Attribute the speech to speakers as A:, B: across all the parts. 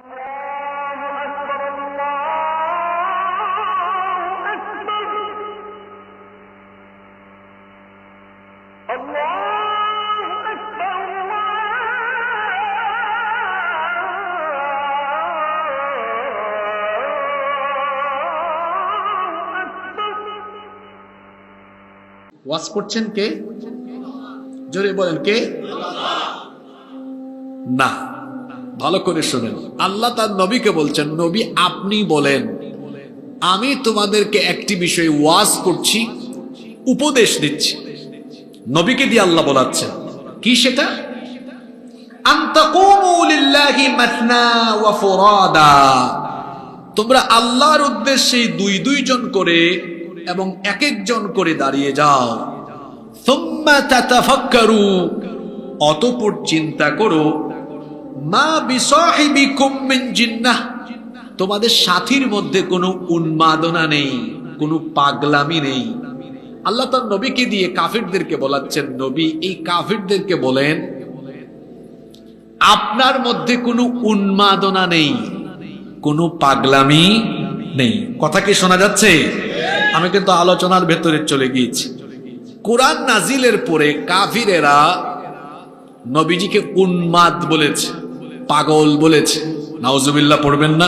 A: ওয়াজ করছেন কে? জোরে বলেন কে? না, ভালো করে শুনেন। আল্লাহ তার নবীকে বলছেন, নবী আপনি বলেন আমি তোমাদেরকে একটি বিষয়ে ওয়াজ করছি, উপদেশ দিচ্ছি। নবীকে দিয়ে আল্লাহ বলাচ্ছেন কি সেটা? আনতাকুমু লিল্লাহি মাসনা ওয়া ফুরাদা, তোমরা আল্লাহর উদ্দেশ্যে দুই দুইজন করে এবং এক একজন করে দাঁড়িয়ে যাও। সুম্মা তাতাফাক্কারু, অতঃপর চিন্তা করো, মা বিসাহিবিকুম মিন জিন্নাহ, তোমাদের সাথীর মধ্যে কোনো উন্মাদনা নেই, কোনো পাগলামি নেই। আল্লাহ তার নবীকে দিয়ে কাফিরদেরকে বলাচ্ছেন, নবী এই কাফিরদেরকে বলেন আপনার মধ্যে কোনো উন্মাদনা নেই, কোনো পাগলামি নেই। কথা কি শোনা যাচ্ছে? আমি কিন্তু আলোচনার ভেতরে চলে গিয়েছি। কোরআন নাজিলের পরে কাফিরেরা নবীজিকে উন্মাদ বলেছে, পাগল বলেছে। নাউজুবিল্লাহ পড়বেন না?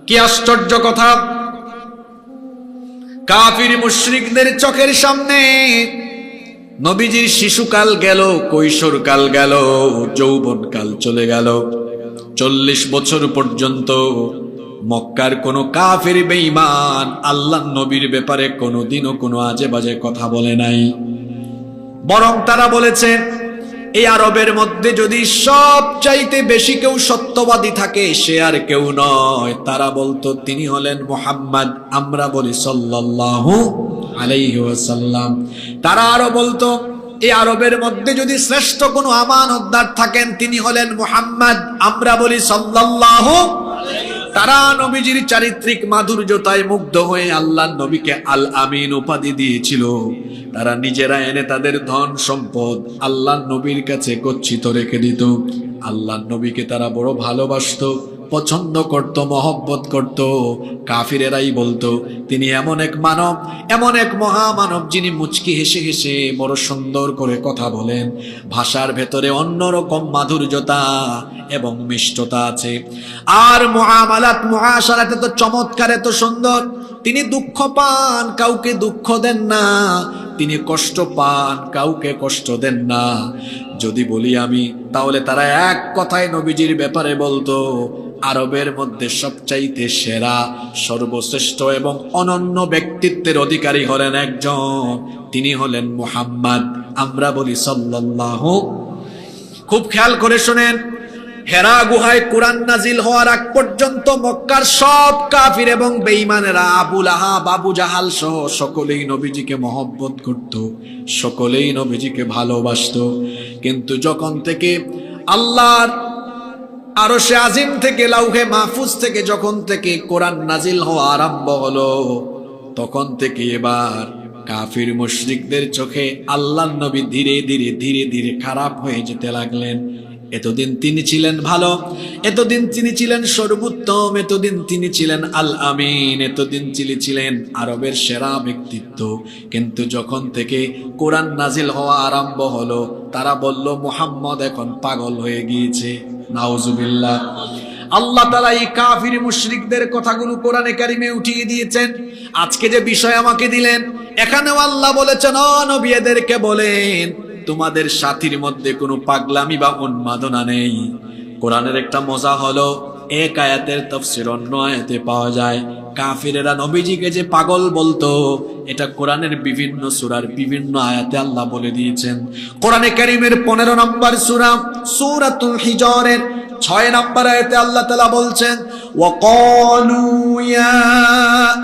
A: কি আশ্চর্য কথা! কাফির মুশরিকদের চোখের সামনে নবীজির শিশুকাল গেল, কৈশোরকাল গেল, যৌবনকাল চলে গেল। 40 বছর পর্যন্ত মক্কার কোন কাফির বেঈমান আল্লাহর নবীর ব্যাপারে কোনোদিনও কোনো আজে বাজে কথা বলে নাই। বরং তারা বলেছে, এই আরবের মধ্যে যদি সবচাইতে বেশি কেউ সত্যবাদী থাকে সে আর কেউ নয়। তারা বলতো তিনি হলেন মুহাম্মদ, আমরা বলি সাল্লাল্লাহু আলাইহি ওয়াসাল্লাম। তারা আরো বলতো এই আরবের মধ্যে যদি শ্রেষ্ঠ কোনো আমানতদার থাকেন তিনি হলেন মুহাম্মদ, আমরা বলি সাল্লাল্লাহু। তারা নবীজির চারিত্রিক মাধুর্যতায় মুগ্ধ হয়ে আল্লাহর নবীকে আল আমিন উপাধি দিয়েছিল। তারা নিজেরা এনে তাদের ধন সম্পদ আল্লাহর নবীর কাছে গচ্ছিত রেখে দিত। আল্লাহর নবীকে তারা বড় ভালোবাসতো, পছন্দ করত, মহব্বত করত। কাফিরেরাই বলতো তিনি এমন এক মানব, এমন এক মহামানব যিনি মুচকি হেসে হেসে বড় সুন্দর করে কথা বলেন, ভাষার ভেতরে অন্যরকম মাধুর্যতা এবং মিষ্টতা আছে। আর মুআমালাত মুআশারাতে তো চমৎকার, এত সুন্দর। তিনি দুঃখ পান, কাউকে দুঃখ দেন না। তিনি কষ্ট পান, কাউকে কষ্ট দেন না। যদি বলি আমি, তাহলে তারা এক কথায় নবীজির ব্যাপারে বলতো আরবের মধ্যে সবচাইতে সেরা, সর্বশ্রেষ্ঠ এবং অনন্য ব্যক্তিত্বের অধিকারী হলেন একজন, তিনি হলেন মুহাম্মদ, আমরা বলি সাল্লাল্লাহু। খুব খেয়াল করে শুনেন, হেরা গুহায় কোরআন নাজিল হওয়ার আগ পর্যন্ত মক্কার সব কাফির এবং বেঈমানেরা, আবু লাহাব, আবু জাহাল সহ সকলেই নবীজিকে মহব্বত করত, সকলেই নবীজিকে ভালোবাসতো। কিন্তু যখন থেকে আল্লাহর আরশে আজিম থেকে, লাউহে মাহফুজ থেকে যখন থেকে কোরআন নাজিল হওয়া আরম্ভ হলো, তখন থেকে এবার কাফির মুশরিকদের চোখে আল্লাহর নবী ধীরে ধীরে ধীরে ধীরে খারাপ হয়ে যেতে লাগলেন। এতদিন তিনি ছিলেন ভালো, এতদিন তিনি ছিলেন সর্বোত্তম, এতদিন তিনি ছিলেন আল আমিন, এতদিন তিনি ছিলেন আরবের সেরা ব্যক্তিত্ব। কিন্তু যখন থেকে কোরআন নাজিল হওয়া আরম্ভ হলো, তারা বলল মুহাম্মদ এখন পাগল হয়ে গিয়েছে। নাউজুবিল্লাহ। আল্লাহ তাআলা এই কাফির মুশরিকদের কথাগুলো কোরআনে কারিমে উঠিয়ে দিয়েছেন। আজকে যে বিষয় আমাকে দিলেন, এখানেও আল্লাহ বলেছেন ও নবী এদেরকে বলেন তোমাদের সাথীর মধ্যে কোনো পাগলামি বা উন্মাদনা নেই। কোরআনের একটা মজা হলো, এক আয়াতের তাফসীর অন্য আয়াতে পাওয়া যায়। কাফিরেরা নবীজিকে যে পাগল বলতো, এটা কোরআনের বিভিন্ন সূরার বিভিন্ন আয়াতে আল্লাহ বলে দিয়েছেন। কোরআনে কারীমের 15 নম্বর সূরা সূরাতুল হিজরের 6 নম্বর আয়াতে আল্লাহ তাআলা বলছেন, ওয়াকালু ইয়া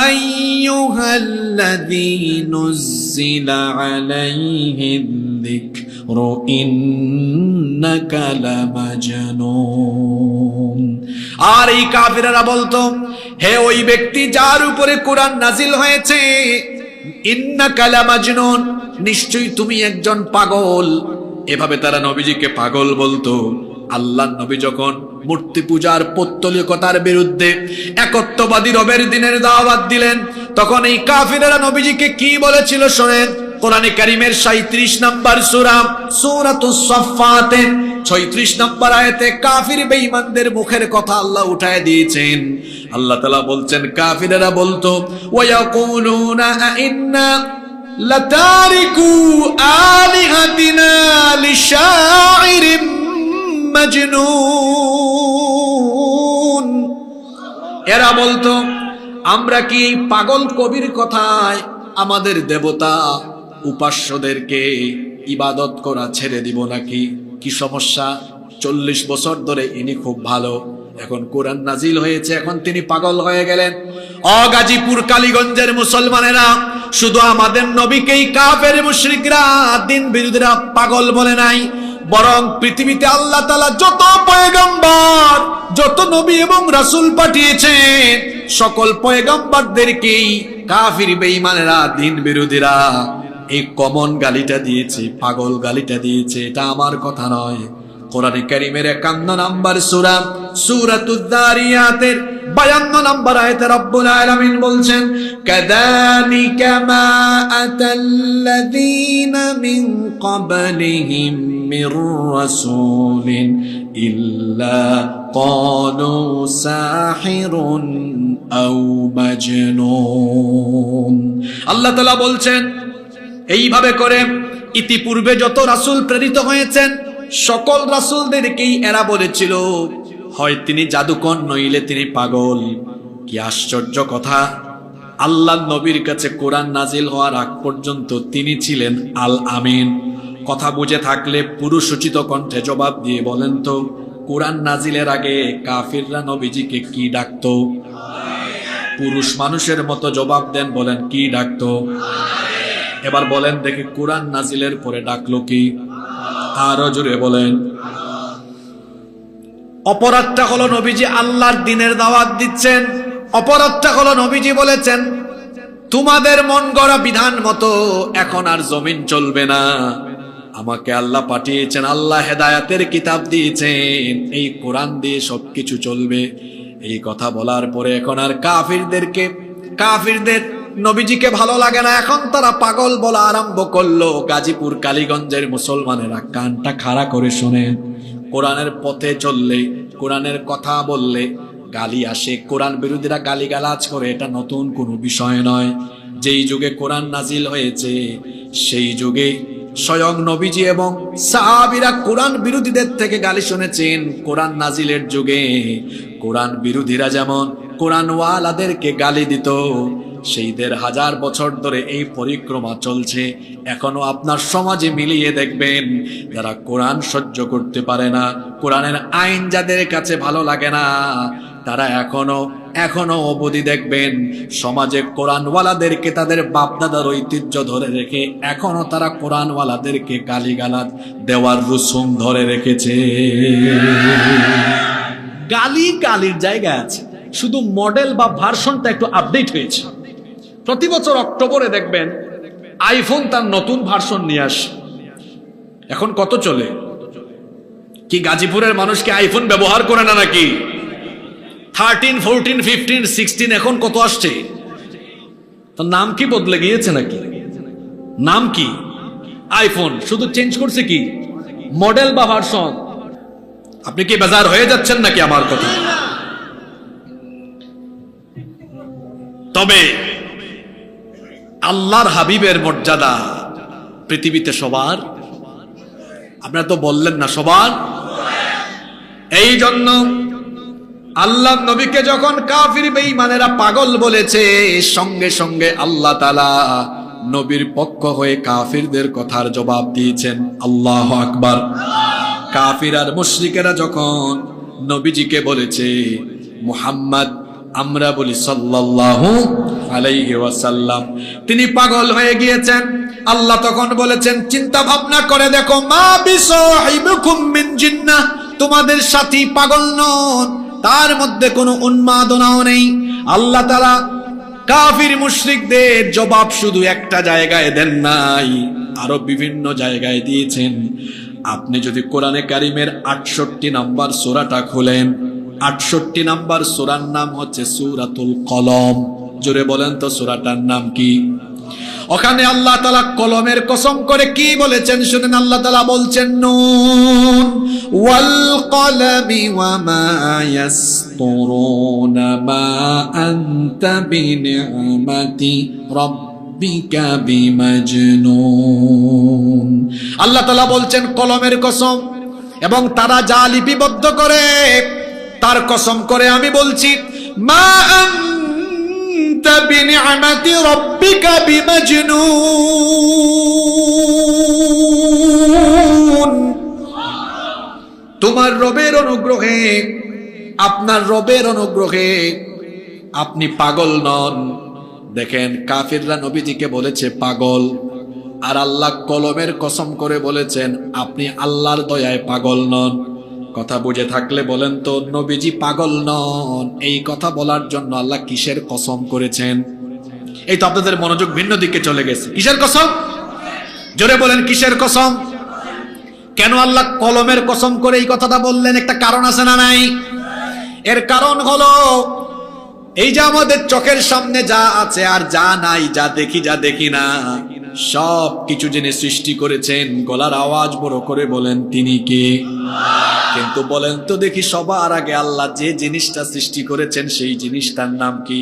A: আইয়ুহাল্লাযী নুজ্জিলা আলাইহিদ যিকরু ইন্নাকা লামাজনুন। আর এই কাফিররা বলতো, হে ওই ব্যক্তি যার উপরে কোরআন নাজিল হয়েছে, ইন্নাকা লামাজনুন, নিশ্চয়ই তুমি একজন পাগল। এভাবে তারা নবীজিকে পাগল বলতো। আল্লাহর নবী যখন মূর্তি পূজার পৌত্তলিকতার বিরুদ্ধে একত্ববাদী রবের দিনের দাওয়াত দিলেন, তখন এই কাফিরেরা নবীজিকে কি বলেছিল শোনেন। কোরআনে কারীমের 37 নম্বর সূরা সূরাতুস সাফফাতে 36 নম্বর আয়াতে কাফির বেঈমানদের মুখের কথা আল্লাহ উঠায় দিয়েছেন। আল্লাহ তাআলা বলছেন, কাফিরেরা বলতো, ওয়ায়াকুলুনা আইন্না লাতারিকু আলিহাতিনা লিশাইরিম মাজনুন। এরা বলতো, আমরা কি পাগল কবির কথায় আমাদের দেবতা উপাস্যদেরকে ইবাদত করা ছেড়ে দিব নাকি? কি সমস্যা? 40 বছর ধরে ইনি খুব ভালো, এখন কোরআন নাজিল হয়েছে, এখন তিনি পাগল হয়ে গেলেন। গাজীপুর কালীগঞ্জের মুসলমানেরা শুধু আমাদের নবীকেই কাফের মুশরিকরা দিন বিরোধীরা পাগল বলে নাই, বরং পৃথিবীতে আল্লাহ তাআলা যত পয়গম্বর, যত নবী এবং রাসূল পাঠিয়েছেন, সকল পয়গম্বরদেরকেই কাফির বেঈমানেরা দিন বিরোধীরা এই কমন গালিটা দিয়েছে, পাগল গালিটা দিয়েছে। এটা আমার কথা নয়। কোরআনে কারীমের 51 নম্বর সূরা সূরাতুদ দারিয়াতের 52 নম্বর আয়াতে রব্বুল আলামিন বলছেন, কাযালিকা মা আতাল্লাযীনা মিন ক্বাবলিহিম মির রাসূলিন ইল্লা ক্বালু সাহিরুন আও মাজনুন। আল্লাহ তাআলা বলছেন, এইভাবে করে ইতিপূর্বে যত রাসূল প্রেরিত হয়েছেন সকল রাসূলদেরকেই এরা বলেছিল, হয় তিনি জাদুকর নইলে তিনি পাগল। কি আশ্চর্য কথা! আল্লাহর নবীর কাছে কোরআন নাজিল হওয়ার আগ পর্যন্ত তিনি ছিলেন আল আমিন। কথা বুঝে থাকলে পুরুষোচিত কণ্ঠে জবাব দিয়ে বলেন তো, কোরআন নাজিলের আগে কাফিররা নবীজিকে কি ডাকতো? পুরুষ মানুষের মতো জবাব দেন, বলেন কি ডাকতো? এবার বলেন দেখি, কোরআন নাজিলের পরে ডাকলো কি? আরো জোরে বলেন। অপরাধটা হলো নবীজি আল্লাহর দ্বীনের দাওয়াত দিচ্ছেন, অপরাধটা হলো নবীজি বলেছেন তোমাদের মন গড়া বিধান মতো এখন আর জমিন চলবে না, আমাকে আল্লাহ পাঠিয়েছেন, আল্লাহ হেদায়েতের কিতাব দিয়েছেন, এই কোরআন দিয়ে সবকিছু চলবে। এই কথা বলার পরে এখন আর কাফিরদের নবীজিকে ভালো লাগে না, এখন তারা পাগল বলা আরম্ভ করলো। গাজীপুর কালীগঞ্জের মুসলমানেরা কানটা খাড়া করে শোনেন, কোরআনের পথে চললে, কোরআনের কথা বললে গালি আসে, কোরআন বিরোধীরা গালিগালাজ করে, এটা নতুন কোনো বিষয় নয়। যেই যুগে কোরআন নাজিল হয়েছে সেই যুগে স্বয়ং নবীজি এবং সাহাবীরা কোরআন বিরোধীদের থেকে গালি শুনেছেন। কোরআন নাজিলের যুগে কোরআন বিরোধীরা যেমন কোরআন ওয়ালাদেরকে গালি দিত, সেই 1500 বছর ধরে এই পরিক্রমা চলছে। এখনো আপনার সমাজে মিলিয়ে দেখবেন, যারা কোরআন সহ্য করতে পারে না, কোরআনের আইন যাদের কাছে ভালো লাগে না, তারা এখনো অবধি দেখবেন সমাজে কোরআনওয়ালাদেরকে তাদের বাপদাদার ঐতিহ্য ধরে রেখে এখনো তারা কোরআনওয়ালাদেরকে গালিগালাজ দেওয়ার রুসুম ধরে রেখেছে। গালির জায়গা আছে, শুধু মডেল বা ভার্সনটা একটু আপডেট হয়েছে। প্রতি বছর অক্টোবরে দেখবেন আইফোন তার নতুন ভার্সন নিয়ে আসে। এখন কত চলে? কি গাজীপুরের মানুষ কি আইফোন ব্যবহার করে না নাকি? 13, 14, 15, 16 এখন কত আসছে? তার নাম কি বদলে গিয়েছে নাকি? নাম কি? আইফোন, শুধু চেঞ্জ করছে কি মডেল বা ভার্সন। আপনি কি বাজার হয়ে যাচ্ছেন নাকি আমার কথা? তবে আল্লাহর হাবিবের মর্যাদা পৃথিবীতে সবার, আপনারা তো বললেন না সবার। এই জন্য আল্লাহ নবীকে যখন কাফির বেঈমানেরা পাগল বলেছে, সঙ্গে সঙ্গে আল্লাহ তাআলা নবীর পক্ষ হয়ে কাফিরদের কথার জবাব দিয়েছেন। আল্লাহু আকবার। কাফির আর মুশরিকেরা যখন নবীজিকে বলেছে মুহাম্মদ, আমরা বলি সাল্লাল্লাহু আলাইহি ওয়াসাল্লাম, তিনি পাগল হয়ে গিয়েছেন। আল্লাহ তখন বলেছেন চিন্তা ভাবনা করে দেখো, মা বিসাহিবুকুম মিন জিন্নাহ, তোমাদের সাথী পাগল নন, তার মধ্যে কোনো উন্মাদনাও নেই। আল্লাহ তাআলা কাফির মুশরিকদের জবাব শুধু একটা জায়গায় দেন নাই, আরো বিভিন্ন জায়গায় দিয়েছেন। আপনি যদি কোরআনে কারিমের 68 নাম্বার সূরাটা খুলেন, 68 নাম্বার সূরার নাম হচ্ছে সূরাতুল কলম। জোরে বলেন তো সূরাটার নাম কি? ওখানে আল্লাহ তাআলা কলমের কসম করে কি বলেছেন শুনেন। আল্লাহ তাআলা বলছেন নুন ওয়াল কলামি ওয়া মা ইয়াসতুরুনা মা আনতা বিনি'মাতি রাব্বিকা বিমাজনুন। আল্লাহ তাআলা বলছেন কলমের কসম এবং তারা যা লিপিবদ্ধ করে তার কসম করে আমি বলছি মা বিনি'মাতি রাব্বিকা বিমাজনুন। তোমার রবের অনুগ্রহে, আপনার রবের অনুগ্রহে আপনি পাগল নন। দেখেন কাফিররা নবীজিকে বলেছে পাগল, আর আল্লাহ কলমের কসম করে বলেছেন আপনি আল্লাহর দয়ায় পাগল নন। কথা বুঝে থাকলে বলেন তো নবীজি পাগল নন, এই কথা বলার জন্য আল্লাহ কিসের কসম করেছেন? এই তো আপনাদের মনোযোগ ভিন্ন দিকে চলে গেছে। কিসের কসম? জোরে বলেন কিসের কসম? কেন আল্লাহ কলমের কসম করে এই কথাটা বললেন? একটা কারণ আছে না নাই? এর কারণ হলো এই যে আমাদের চোখের সামনে যা আছে আর যা নাই, যা দেখি যা দেখি না, সব কিছু যিনি সৃষ্টি করেছেন, গলার আওয়াজ বড় করে বলেন তিনি কে? কিন্তু বলেন তো দেখি সবার আগে আল্লাহ যে জিনিসটা সৃষ্টি করেছেন সেই জিনিসটার নাম কি?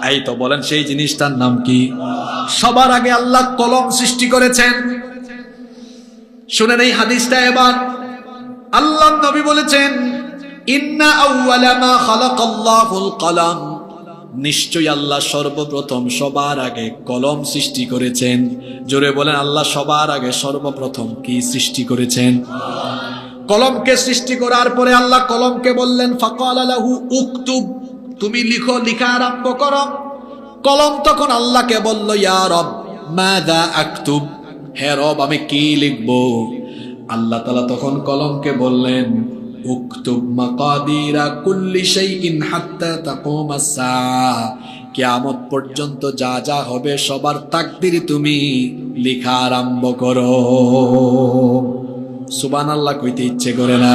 A: এই তো বলেন সেই জিনিসটার নাম কি? সবার আগে আল্লাহ কলম সৃষ্টি করেছেন। শুনেন এই হাদিসটা এবার। আল্লাহ নবী বলেছেন ইন্না আউওয়ালা মা খালাকাল্লাহুল কলম, নিশ্চয়ই আল্লাহ সর্বপ্রথম সবার আগে কলম সৃষ্টি করেছেন। জোরে বলেন আল্লাহ সবার আগে সর্বপ্রথম কি সৃষ্টি করেছেন? কলমকে সৃষ্টি করার পরে আল্লাহ কলমকে বললেন ফাকালা লাহু উকতুব, তুমি লিখো, লেখা আরম্ভ করো। কলম তখন আল্লাহকে বলল ইয়া রব মাযা আকতুব, হে রব আমি কি লিখব? আল্লাহ তাআলা তখন কলমকে বললেন উকতুব মাকাদিরা কুল্লি শাইইন হাত্তা তাকুমাস সাআহ, কিয়ামত পর্যন্ত যা যা হবে সবার তাকদীর তুমি লেখা আরম্ভ করো। সুবহানাল্লাহ কইতে ইচ্ছে করে না?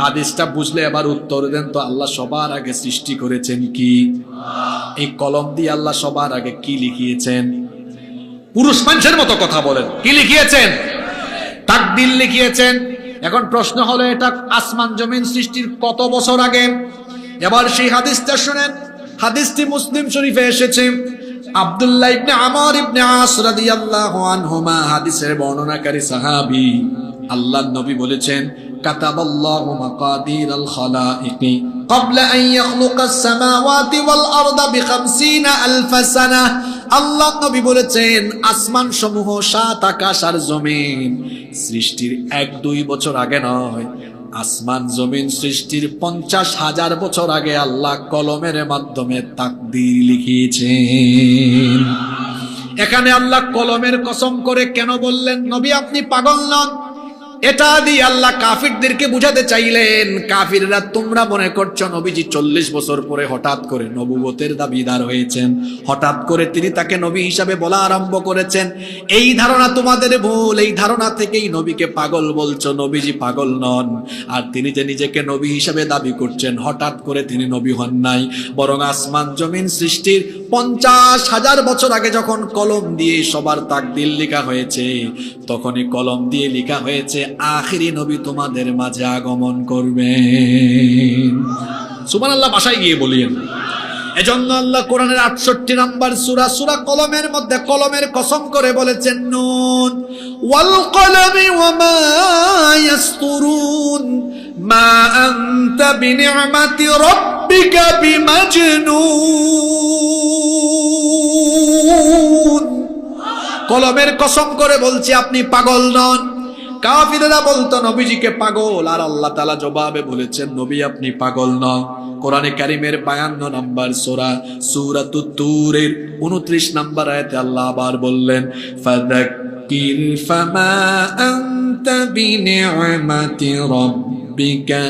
A: হাদিসটা বুঝলে এবার উত্তর দেন তো আল্লাহ সবার আগে সৃষ্টি করেছেন কি? এই কলম দিয়ে আল্লাহ সবার আগে কি লিখিয়েছেন? পুরুষ মানুষের মতো কথা বলেন, কি লিখিয়েছেন? তাকদীর লিখিয়েছেন। এখন প্রশ্ন হলো এটা আসমান জমিন সৃষ্টির কত বছর আগে? এবার সেই হাদিসটা শুনেন। হাদিসটি মুসলিম শরীফে এসেছে। আব্দুল্লাহ ইবনে আমর ইবনে আস রাদিয়াল্লাহু আনহুমা হাদিসের বর্ণনাকারী সাহাবী। আল্লাহর নবী বলেছেন কাতাবাল্লাহু মাকাদিরাল খালাইকি ক্বাবলা আন ইয়াখলুকাস সামাওয়াতি ওয়াল আরদা বি50 আলফ সানাহ। আল্লাহ নবী বলেছেন আসমান সমূহ, সাত আকাশ আর জমিন সৃষ্টির 1-2 বছর আগে নয়, আসমান জমিন সৃষ্টির 50,000 বছর আগে আল্লাহ কলমের মাধ্যমে তাকদীর লিখিয়েছেন। এখানে আল্লাহ কলমের কসম করে কেন বললেন নবী আপনি পাগল নন? এটা দিয়ে আল্লাহ কাফিরদেরকে বুঝাতে চাইলেন, কাফিররা তোমরা মনে করছো নবীজি 40 বছর পরে হঠাৎ করে নবুয়তের দাবিদার হয়েছেন, হঠাৎ করে তিনি তাকে নবী হিসাবে বলা আরম্ভ করেছেন। এই ধারণা তোমাদের ভুল। এই ধারণা থেকেই নবীকে পাগল বলছো। নবীজি পাগল নন। আর তিনি যে নিজেকে নবী হিসাবে দাবি করছেন, হঠাৎ করে তিনি নবী হন নাই, বরং আসমান জমিন সৃষ্টির 50,000 বছর আগে যখন কলম দিয়ে সবার তাকদীর লেখা হয়েছে, তখনই কলম দিয়ে লেখা হয়েছে আখিরি নবী তোমাদের মাঝে আগমন করবেন। সুবহানাল্লাহ বাসায় গিয়ে বলিয়েন। এজন্য আল্লাহ কোরআনের 68 নাম্বার সূরা সূরা কলমের মধ্যে কলমের কসম করে বলেছেন নুন ওয়াল কলামি ওয়া মা ইয়াসতুরুন মা আনতা বিনি'মাতি রাব্বিকা বিমাজনুন। কলমের কসম করে বলছি আপনি পাগল নন। কাফিররা বলতো নবীজিকে পাগল, আর আল্লাহ তাআলা জবাবে বলেছেন নবী আপনি পাগল নন। কোরআনে কারীমের 52 নাম্বার সূরা সূরাতুত তুরের 29 নাম্বার আয়াতে আল্লাহ আবার বললেন ফাযাক্কির ফামা আনতা বিনি'মাতি রাব্বিকা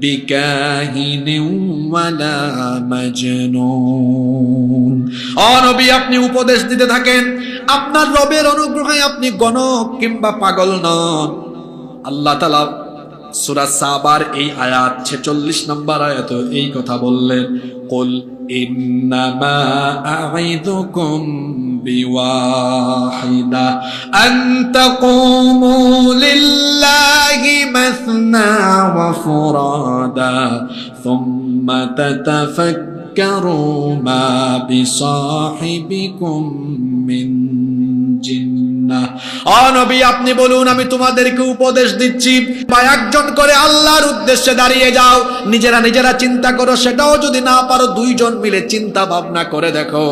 A: বিকাহিনিন ওয়ালা মাজনুন। ও নবী আপনি উপদেশ দিতে থাকেন, আপনার রবের অনুগ্রহে আপনি গণক কিংবা পাগল নন। আল্লাহ তাআলা সূরা সাবার এই আয়াত 46 নম্বর আয়াতে এই কথা বললেন, কুল ইন্নামা আ'ইদুকুম বিওয়াহিদা আন তাকুমু লিল্লাহি মাসনা ওয়া ফুরাদা সুম্মা তাতাফাক্কারু মা বিসাহিবিকুম মিন জিন্নাহ। ও নবী, আপনি বলুন, আমি তোমাদেরকে উপদেশ দিচ্ছি, বা একজন করে আল্লাহর উদ্দেশ্যে দাঁড়িয়ে যাও, নিজেরা চিন্তা করো, সেটাও যদি না পারো দুইজন মিলে চিন্তা ভাবনা করে দেখো,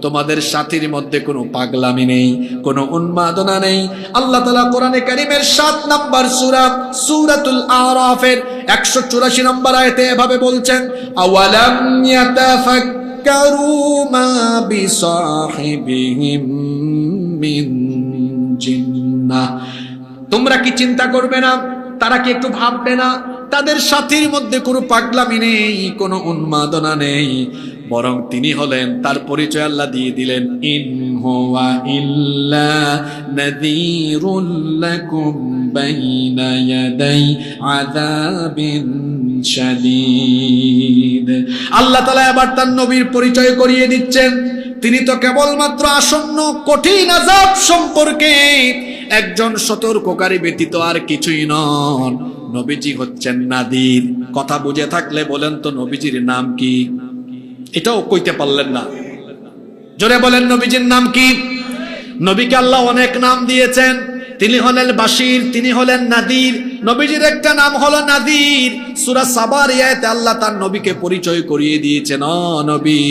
A: তোমাদের সাথীর মধ্যে কোনো পাগলামি নেই, কোনো উন্মাদনা নেই। আল্লাহ তাআলা কোরআনে কারীমের 7 নম্বর সূরা সূরাতুল আরাফের 184 নম্বর আয়াতে এভাবে বলছেন, আওয়ালাম ইয়াতাফাক্কারু মা বিসাহিবিহিম মিন জিন্নাহ। তোমরা কি চিন্তা করবে না, তারা কি একটু ভাববে না, তাদের সাথীর মধ্যে কোনো পাগলামি নেই, কোনো উন্মাদনা নেই, বরং তিনি হলেন, তার পরিচয় আল্লাহ দিয়ে দিলেন, ইন হুয়া ইল্লা নাযীরুল লাকুম বাইনা ইয়াদাই আযাবিন শাদীদ। আল্লাহ তাআলা এবার তার নবীর পরিচয় করিয়ে দিচ্ছেন, তিনি তো কেবলমাত্র আসন্ন কঠিন আযাব সম্পর্কে একজন সতর্ককারী ব্যতীত আর কিছুই নন। নবীজি হচ্ছেন নাদির। কথা বুঝে থাকলে বলেন তো নবীজির নাম কি? এটাও কইতে পারলেন না, জোরে বলেন নবীজির নাম কি? নবীকে আল্লাহ অনেক নাম দিয়েছেন, তিনি হলেন বাশির, তিনি হলেন নাদির। নবীজির একটা নাম হলো নাদির। সূরা সাবার আয়াতে আল্লাহ তার নবীকে পরিচয় করিয়ে দিয়েছেন, ও নবী,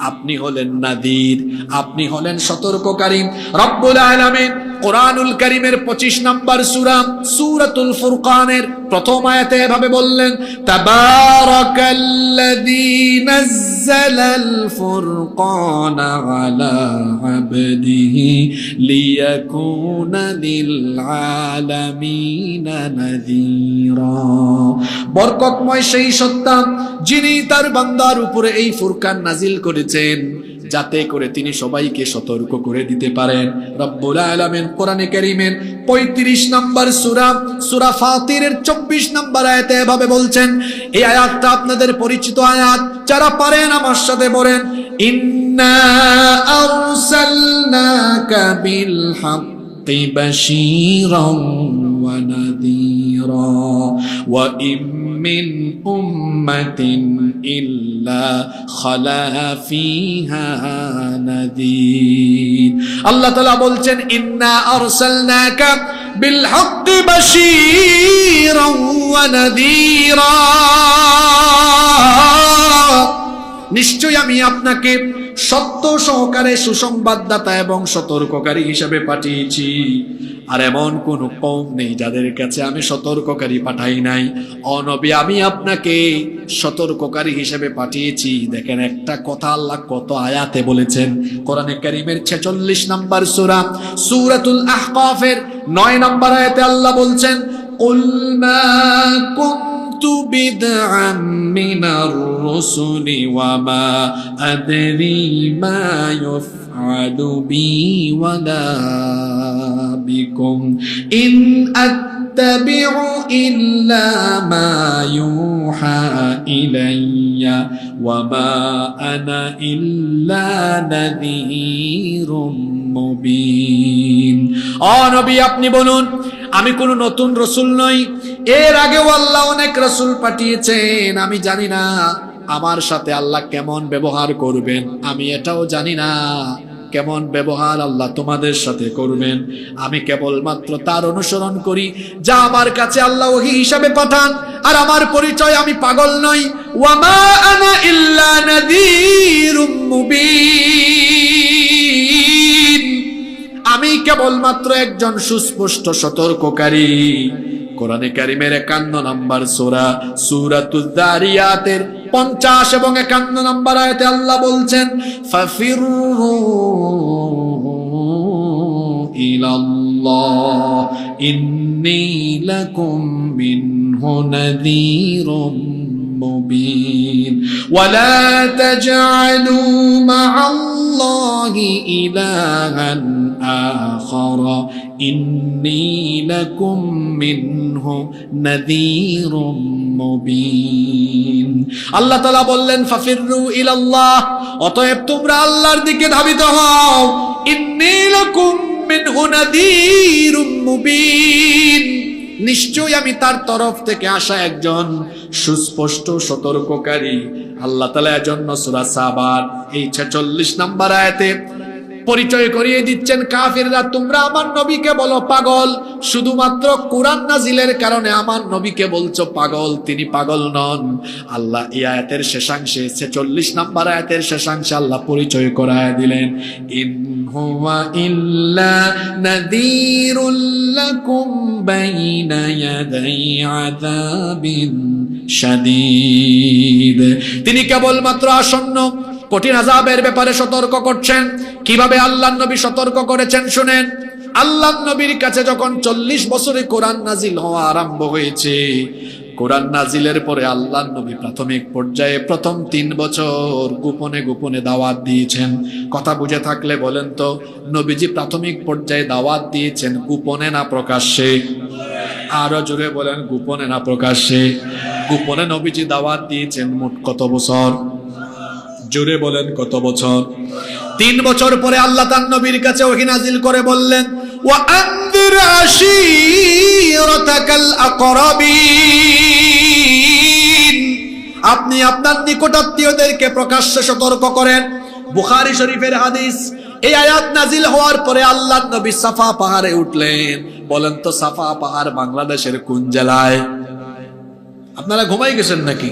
A: আপনি হলেন নাদির, আপনি হলেন সতর্ককারী। রব্বুল আলামিন কোরআনুল কারীমের 25 নম্বর সূরা সূরাতুল ফুরকানের প্রথম আয়াতে এভাবে বললেন, তাবারাকাল্লাযী নাযালাল ফুরকানা আলা আবদিহি লিয়াকুনা লিল আলামিনা নাযীরা। বরকতময় সেই সত্তা যিনি তার বান্দার উপরে এই ফুরকান নাজিল করেছেন, যাতে করে তিনি সবাইকে সতর্ক করে দিতে পারেন। রব্বুল আলামিন কোরআনে কারীমের 35 নম্বর সূরা সূরা ফাতিরের 24 নম্বর আয়াতে এভাবে বলছেন, এই আয়াতটা আপনাদের পরিচিত আয়াত, যারা পারেন আমার সাথে বলেন, ইন্না আরসালনাকা বিল হাক্কি বাশীরান ওয়া নাযীরা ওয়া মিন উম্মাতিন ইল্লা খালা ফিহা নাযীর। আল্লাহ তাআলা বলছেন, ইন্না আরসালনাকা বিল হাক্কি বাশীরান ওয়া নাযীরা, নিশ্চয়ই আমি আপনাকে সত্য সহকারে সুসংবাদদাতা এবং সতর্ককারী হিসেবে পাঠিয়েছি। আর এমন কোন কওম নেই যাদের কাছে আমি সতর্ককারী পাঠাই নাই। ও নবী, আমি আপনাকে সতর্ককারী হিসেবে পাঠিয়েছি। দেখেন একটা কথা আল্লাহ কত আয়াতে বলেছেন। কোরআনে কারীমের 46 নম্বর সূরা সূরাতুল আহকাফের 9 নম্বর আয়াতে আল্লাহ বলছেন, কুল মা কুনতু বিদআম মিনার রুসুলি ওয়া মা আদরি মা ইউফআলু বি ওয়ালা বিকুম ইন আত্তাবিউ ইল্লা মা ইউহা ইলাইয়া ওয়া মা আনা ইল্লা নাযীরুম মুবিন। ও নবী, আপনি বলুন, আমি কোন নতুন রসুল নই, এর আগেও আল্লাহ অনেক রসুল পাঠিয়েছেন। আমি জানি না আমার সাথে আল্লাহ কেমন ব্যবহার করবেন, আমি এটাও জানি না কেমন ব্যবহার আল্লাহ তোমাদের সাথে করবেন। আমি কেবলমাত্র তার অনুসরণ করি যা আমার কাছে আল্লাহ ওহী হিসাবে পাঠান। আর আমার পরিচয়, আমি পাগল নই। ওয়া মা আনা ইল্লা নাযীরুম মুবিন, আমি কেবলমাত্র একজন সুস্পষ্ট সতর্ককারী। কোরআনে কারীমের 51 নম্বর সূরা সূরাতুজ যারিয়াতের 50 এবং 51 নম্বর আয়াতে আল্লাহ বলছেন, ফাফিরু ইলাল্লাহ ইন্নী লাকুম মিনহু নাযীরুম মুবিন ওয়ালা তাজআলু মা'আল্লাহি ইলাহান আখারা ইন্নী লাকুম মিনহু নাযীরুম মুবিন। আল্লাহ তাআলা বললেন ফাফিরু ইলাল্লাহ, অতএব তোমরা আল্লাহর দিকে ধাবিত হও। ইন্নী লাকুম মিনহু নাযীরুম মুবিন, নিশ্চয়ই আমি তার তরফ থেকে আসা একজন সুস্পষ্ট সতর্ককারী। আল্লাহ তাআলা এজন্য সূরা সাবার এই 46 নম্বর আয়াতে পরিচয় করিয়ে দিচ্ছেন কাফিররা তোমরা আমার নবীকে বলো পাগল, শুধুমাত্র কোরআন নাজিলের কারণে আমার নবীকে বলছো পাগল, তিনি পাগল নন। আল্লাহ এই আয়াতের শেষাংশে 46 নম্বর আয়াতের শেষাংশে আল্লাহ পরিচয় করায় দিলেন ইন হুয়া ইল্লা নাযীরুল লাকুম বাইনা ইয়াদাই আযাবিন শাদীদ, তিনি কেবলমাত্র আসন্ন কঠিন আযাবের ব্যাপারে সতর্ক করছেন। কিভাবে আল্লাহর নবী সতর্ক করেছেন শুনেন। আল্লাহর নবীর কাছে যখন 40 বছরে কোরআন নাজিল হওয়া আরম্ভ হয়েছে, কোরআন নাজিলের পরে আল্লাহর নবী প্রাথমিক পর্যায়ে প্রথম 3 বছর গোপনে গোপনে দাওয়াত দিয়েছেন। কথা বুঝে থাকলে বলেন তো, নবীজি প্রাথমিক পর্যায়ে দাওয়াত দিয়েছেন গোপনে না প্রকাশ্যে? আরো জোরে বলেন, গোপনে না প্রকাশ্যে? গোপনে নবীজি দাওয়াত দিয়েছেন মোট কত বছর? জোরে বলেন কত বছর? 3 বছর পরে আল্লাহ তার নবীর কাছে ওহী নাজিল করে বললেন ওয়া আনদির আশীরাতাকাল আকরাবিন, আপনি আপনার নিকটাত্মীয়দেরকে প্রকাশ্যে সতর্ক করেন। বুখারী শরীফের হাদিস। এই আয়াত নাজিল হওয়ার পরে আল্লাহর নবী সাফা পাহাড়ে উঠলেন। বলেন তো সাফা পাহাড় বাংলাদেশের কোন জেলায়? আপনারা ঘুমাই গেছেন নাকি?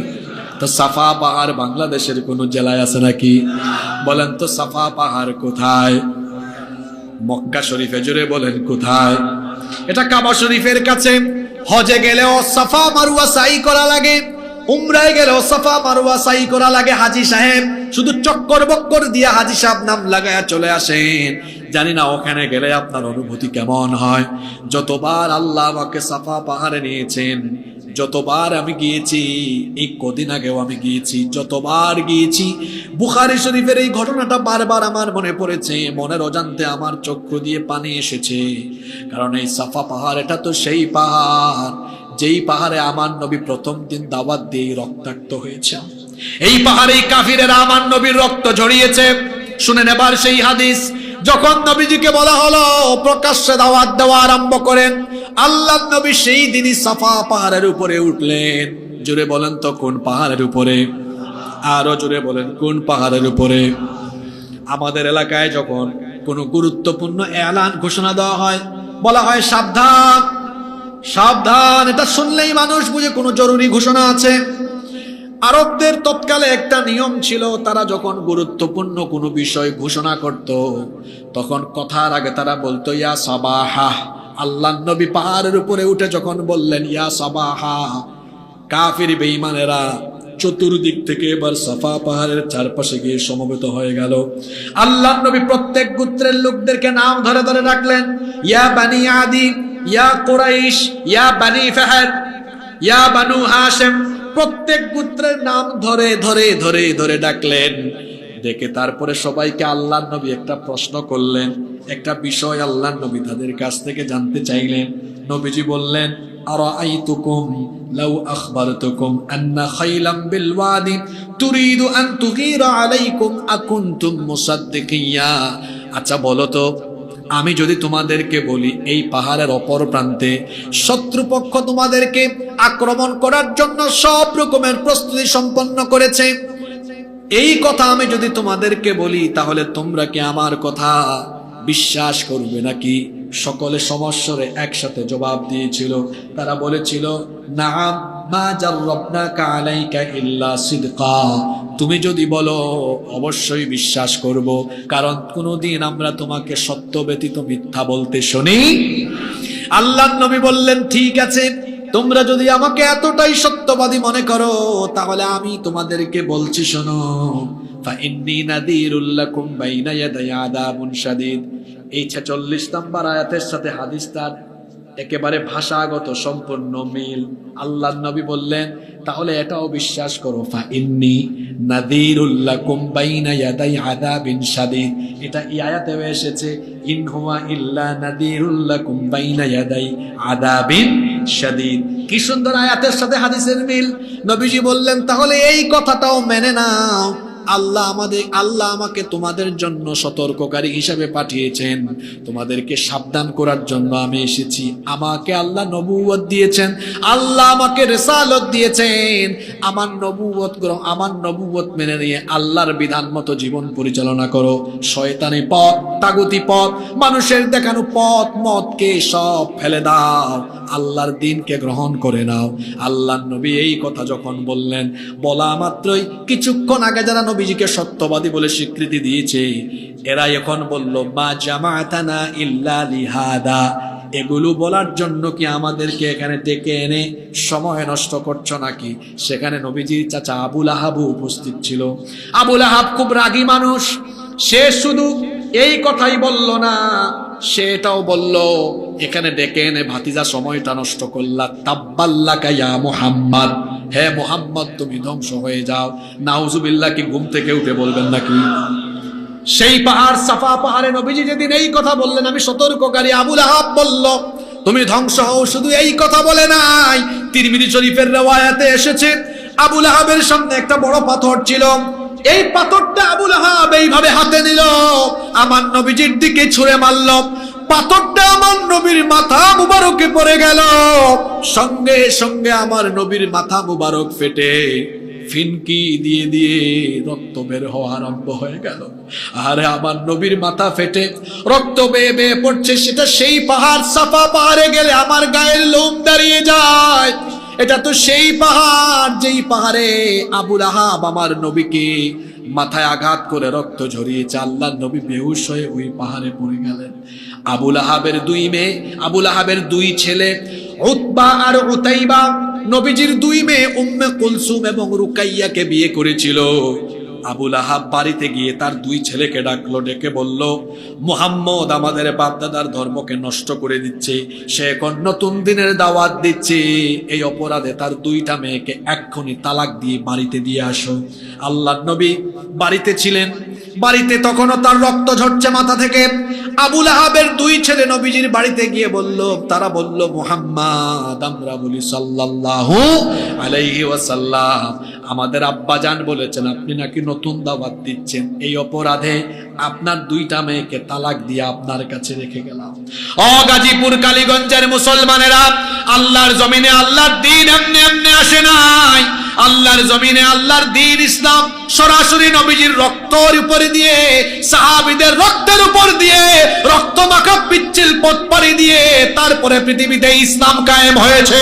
A: তো সাফা পাহাড় বাংলাদেশের কোন জেলায় আছে নাকি? বলেন তো সাফা পাহাড় কোথায়? মক্কা শরীফে। জোরে বলেন কোথায়? এটা কাবা শরীফের কাছে। হজে গেলেও সাফা মারওয়া সাই করা লাগে, উমরায় গেলেও সাফা মারওয়া সাই করা লাগে। হাজী সাহেব শুধু চক্কর বক্কর দিয়ে হাজী সাহেব নাম লাগায়া চলে আসেন। জানি না ওখানে গেলে আপনার অনুভূতি কেমন হয়। যতবার আল্লাহ আমাকে সাফা পাহাড়ে নিয়েছেন, যতবার আমি গিয়েছি, এই কদিন আগেও আমি গিয়েছি, যতবার গিয়েছি বুখারী শরীফের এই ঘটনাটা বারবার আমার মনে পড়েছে। মনের অজান্তে আমার চক্ষু দিয়ে পানি এসেছে। কারণ এই সাফা পাহাড় এটা তো সেই পাহাড় যেই পাহাড়ে আমার নবী প্রথম দিন দাওয়াত দিয়ে রক্তাক্ত হয়েছে। এই পাহাড়ে কাফিরেরা আমার নবীর রক্ত ঝরিয়েছে। শুনে নেবার সেই হাদিস। যখন নবীজিকে বলা হলো প্রকাশ্যে দাওয়াত দেওয়া আরম্ভ করেন, আল্লাহর নবী সেই দিনই সাফা পাহাড়ের উপরে উঠলেন। জোরে বলেন তো কোন পাহাড়ের উপরে? আরো জোরে বলেন কোন পাহাড়ের উপরে? আমাদের এলাকায় যখন কোনো গুরুত্বপূর্ণ এলান ঘোষণা দেওয়া হয়, বলা হয় সাবধান সাবধান। এটা শুনলেই মানুষ বুঝে কোনো জরুরি ঘোষণা আছে। আরবদের তৎকালে একটা নিয়ম ছিল, তারা যখন গুরুত্বপূর্ণ কোনো বিষয় ঘোষণা করত, তখন কথার আগে তারা বলতো ইয়া সাবাহা। আল্লাহর নবী পাহাড়ের উপরে উঠে যখন বললেন ইয়া সাবাহা, কাফির বেঈমানেরা চতুর্দিক থেকে এবার সাফা পাহাড়ের চারপাশে গিয়ে সমবেত হয়ে গেল। আল্লাহর নবী প্রত্যেক গোত্রের লোকদেরকে নাম ধরে ধরে ডাকলেন, ইয়া বানি আদি, ইয়া কুরাইশ, ইয়া বানি ফাহর, ইয়া বানু হাশিম। প্রত্যেক গোত্রের নাম ধরে ধরে ধরে ধরে ডাকলেন। ডেকে তারপরে সবাইকে আল্লাহর নবী একটা প্রশ্ন করলেন, একটা বিষয় আল্লাহর নবী তাদের কাছ থেকে জানতে চাইলেন। নবীজি বললেন আরাআইতুকুম লাউ আখবারতুকুম আন্না খাইলাম বিল ওয়াদি তুরিদু আন তুগীরা আলাইকুম আকুনতুম মুসাদ্দিকিয়া। আচ্ছা বলো তো, আমি যদি তোমাদেরকে বলি এই পাহাড়ের অপর প্রান্তে শত্রুপক্ষ তোমাদেরকে আক্রমণ করার জন্য সব রকমের প্রস্তুতি সম্পন্ন করেছে, এই কথা আমি যদি তোমাদেরকে বলি, তাহলে তোমরা কি আমার কথা বিশ্বাস করবে নাকি? সকলে সমস্বরে একসাথে জবাব দিয়েছিল। তারা বলেছিল নাআম মা জাররাবনাকা আলাইকা ইল্লা সিদকা। তুমি যদি বলো অবশ্যই বিশ্বাস করব, কারণ কোনদিন আমরা তোমাকে সত্য ব্যতীত মিথ্যা বলতে শুনি। আল্লাহর নবী বললেন ঠিক আছে, তোমরা যদি আমাকে এতটাই সত্যবাদী মনে করো, তাহলে আমি তোমাদেরকে বলছি শোনো, ফাইন্নী নাযীরুল লাকুম বাইনা ইয়াদাই আযাবুন শাদীদ। এই 46 নম্বর আয়াতের সাথে হাদিসটার একেবারে ভাষাগত সম্পূর্ণ মিল। আল্লাহর নবী বললেন তাহলে এটাও বিশ্বাস করো, ফা ইন্নী নাযীরুল লাকুম বাইনা ইয়াদাই আযাবিন শাদীদ। এটা এই আয়াতেও এসেছে, ইন হুয়া ইল্লা নাযীরুল লাকুম বাইনা ইয়াদাই আযাবিন শাদীদ। কি সুন্দর আয়াতের সাথে হাদিসের মিল। নবীজি বললেন তাহলে এই কথাটাও মেনে নাও, আল্লাহ আমাকে তোমাদের জন্য সতর্ককারী হিসাবে পাঠিয়েছেন, তোমাদেরকে সাবধান করার জন্য আমি এসেছি। আমাকে আল্লাহ নবুয়ত দিয়েছেন, আল্লাহ আমাকে রিসালত দিয়েছেন। আমার নবুয়ত মেনে নিয়ে আল্লাহর বিধান মতো জীবন পরিচালনা করো। শয়তানি পথ, তাগুতি পথ, মানুষের দেখানো পথ মতকে সব ফেলে দাও, আল্লাহর দ্বীনকে গ্রহণ করে নাও। আল্লাহর নবী এই কথা যখন বললেন, বলা মাত্রই কিছুক্ষণ আগে যারা নবীজিকে সত্যবাদী বলে স্বীকৃতি দিয়েছে, এরা এখন বলল, মা জামাতানা ইল্লা লিহাদা। এগুলো বলার জন্য কি আমাদেরকে এখানে ডেকে এনে সময় নষ্ট করছো নাকি? সেখানে নবীজির চাচা আবু লাহাব উপস্থিত ছিল। আবু লাহাব খুব রাগী মানুষ, সে শুধু এই কথাই বলল না, সেটাও বলল, এখানে ডেকে এনে ভাতিজা সময়টা নষ্ট করলা। তাব্বাল্লাকা ইয়া মুহাম্মদ, হে মুহাম্মদ তুমি ধ্বংস হয়ে যাও। নাউজুবিল্লাহ, কি ঘুম থেকে উঠে বলবেন নাকি? সেই পাহাড়, সাফা পাহাড়ে নবীজি যেদিন এই কথা বললেন, আমি সতর্ককারী, আবু লাহাব বলল তুমি ধ্বংস হও। শুধু এই কথা বলে নাই, তিরমিজি শরীফের riwayate এসেছে আবু লাহাবের সামনে একটা বড় পাথর ছিল। এই পাথরটা আবু লাহাব এইভাবে হাতে নিল, আমার নবীজির দিকে ছুঁড়ে মারল। পাথরটা আমার নবীর মাথা মুবারকে পড়ে গেল। সঙ্গে সঙ্গে আমার নবীর মাথা মুবারক ফেটে ফিনকি দিয়ে দিয়ে রক্ত বের হওয়া আরম্ভ হয়ে গেল। আরে আমার নবীর মাথা ফেটে রক্ত বেয়ে বেয়ে পড়ছে। সেটা সেই পাহাড়, সাফা পাহাড়ে গেলে আমার গায়ের লোম দাঁড়িয়ে যায়। এটা তো সেই পাহাড় যেই পাহাড়ে আবু লাহাব আমার নবীকে মাথায় আঘাত করে রক্ত ঝরিয়েছে। আল্লাহর নবী বেহুশ হয়ে ওই পাহাড়ে পড়ে গেলেন। আবু লাহাবের দুই মেয়ে, আবু লাহাবের দুই ছেলে উতবা আর উতাইবা নবীজির দুই মেয়ে উম্মে কুলসুম এবং রুকাইয়াকে বিয়ে করেছিল। আবু লাহাব বাড়িতে গিয়ে তার দুই ছেলেকে ডাকলো, ডেকে বলল, মুহাম্মদ আমাদের বাপদাদার ধর্মকে নষ্ট করে দিচ্ছে, সে এখন নতুন দিনের দাওয়াত দিচ্ছে। এই অপরাধে তার দুইটা মেয়েকে এক্ষুনি তালাক দিয়ে বাড়িতে দিয়ে আসো। আল্লাহর নবী বাড়িতে ছিলেন, বাড়িতে তখনও তার রক্ত ঝরছে মাথা থেকে। আবু লাহাবের দুই ছেলে নবীজির বাড়িতে গিয়ে বলল, তারা বলল, মুহাম্মদ, আমরা বলি সাল্লাল্লাহু আলাইহি ওয়াসাল্লাম, আমাদের আব্বাজান বলেছেন আপনি নাকি নতুন দাওয়াত দিচ্ছেন, এই অপরাধে আপনার দুইটা মেয়েকে তালাক দিয়ে আপনার কাছে রেখে গেলাম। ও গাজীপুর কালীগঞ্জের মুসলমানেরা, আল্লাহর জমিনে আল্লাহর দ্বীন এমনি এমনি আসে নাই। আল্লাহর জমিনে আল্লাহর দ্বীন ইসলাম সরাসরি নবীজির রক্তের উপরে দিয়ে, সাহাবীদের রক্তের উপর দিয়ে, রক্ত মাখা পিচ্ছিল পথ পাড়ি দিয়ে তারপরে পৃথিবীতে ইসলাম কায়েম হয়েছে।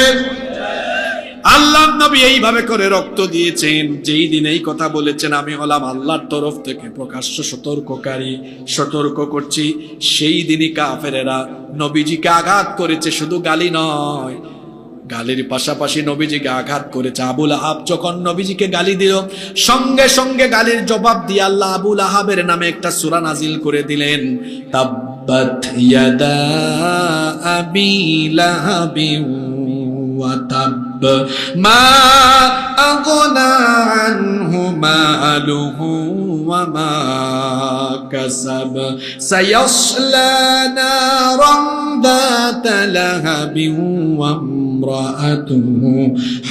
A: আল্লাহর নবী এইভাবে করে রক্ত দিয়েছেন। যেই দিন এই কথা বলেছেন, আমি হলাম আল্লাহর তরফ থেকে প্রকাশ্য সতর্ককারী, সতর্ক করছি, সেই দিনই কাফেরেরা নবীজিকে আঘাত করেছে। শুধু গালি নয়, গালির পাশাপাশি নবীজিকে আঘাত করেছে। আবু লাহাব যখন নবীজিকে গালি দিল, সঙ্গে সঙ্গে গালির জবাব দিয়ে আল্লাহ আবু লাহাবের নামে একটা সূরা নাজিল করে দিলেন, তাব্বাত ইয়াদা আবি লাহাবিন ওয়া তাব মা আগনা আনহু মালুহু ওয়া মা কাসাব সায়াসলা নারান যাতা লাহাবিন ওয়া ইমরাআতুহু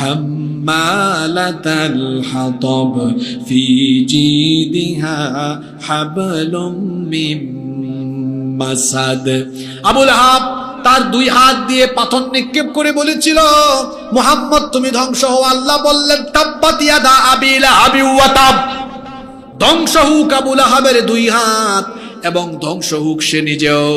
A: হাম্মালাতাল হাতাব ফি জিদিহা হাবলুম মিন মাসাদ। আবু লাহাব তার দুই হাত দিয়ে পাথর নিক্ষেপ করে বলেছিল, মুহাম্মদ তুমি ধ্বংস হও। আল্লাহ বললেন, তাব্বাত ইয়াদা আবি লাহাবি ওয়া তাব, ধ্বংস হোক আবু লাহাবের দুই হাত এবং ধ্বংস হোক সে নিজেও।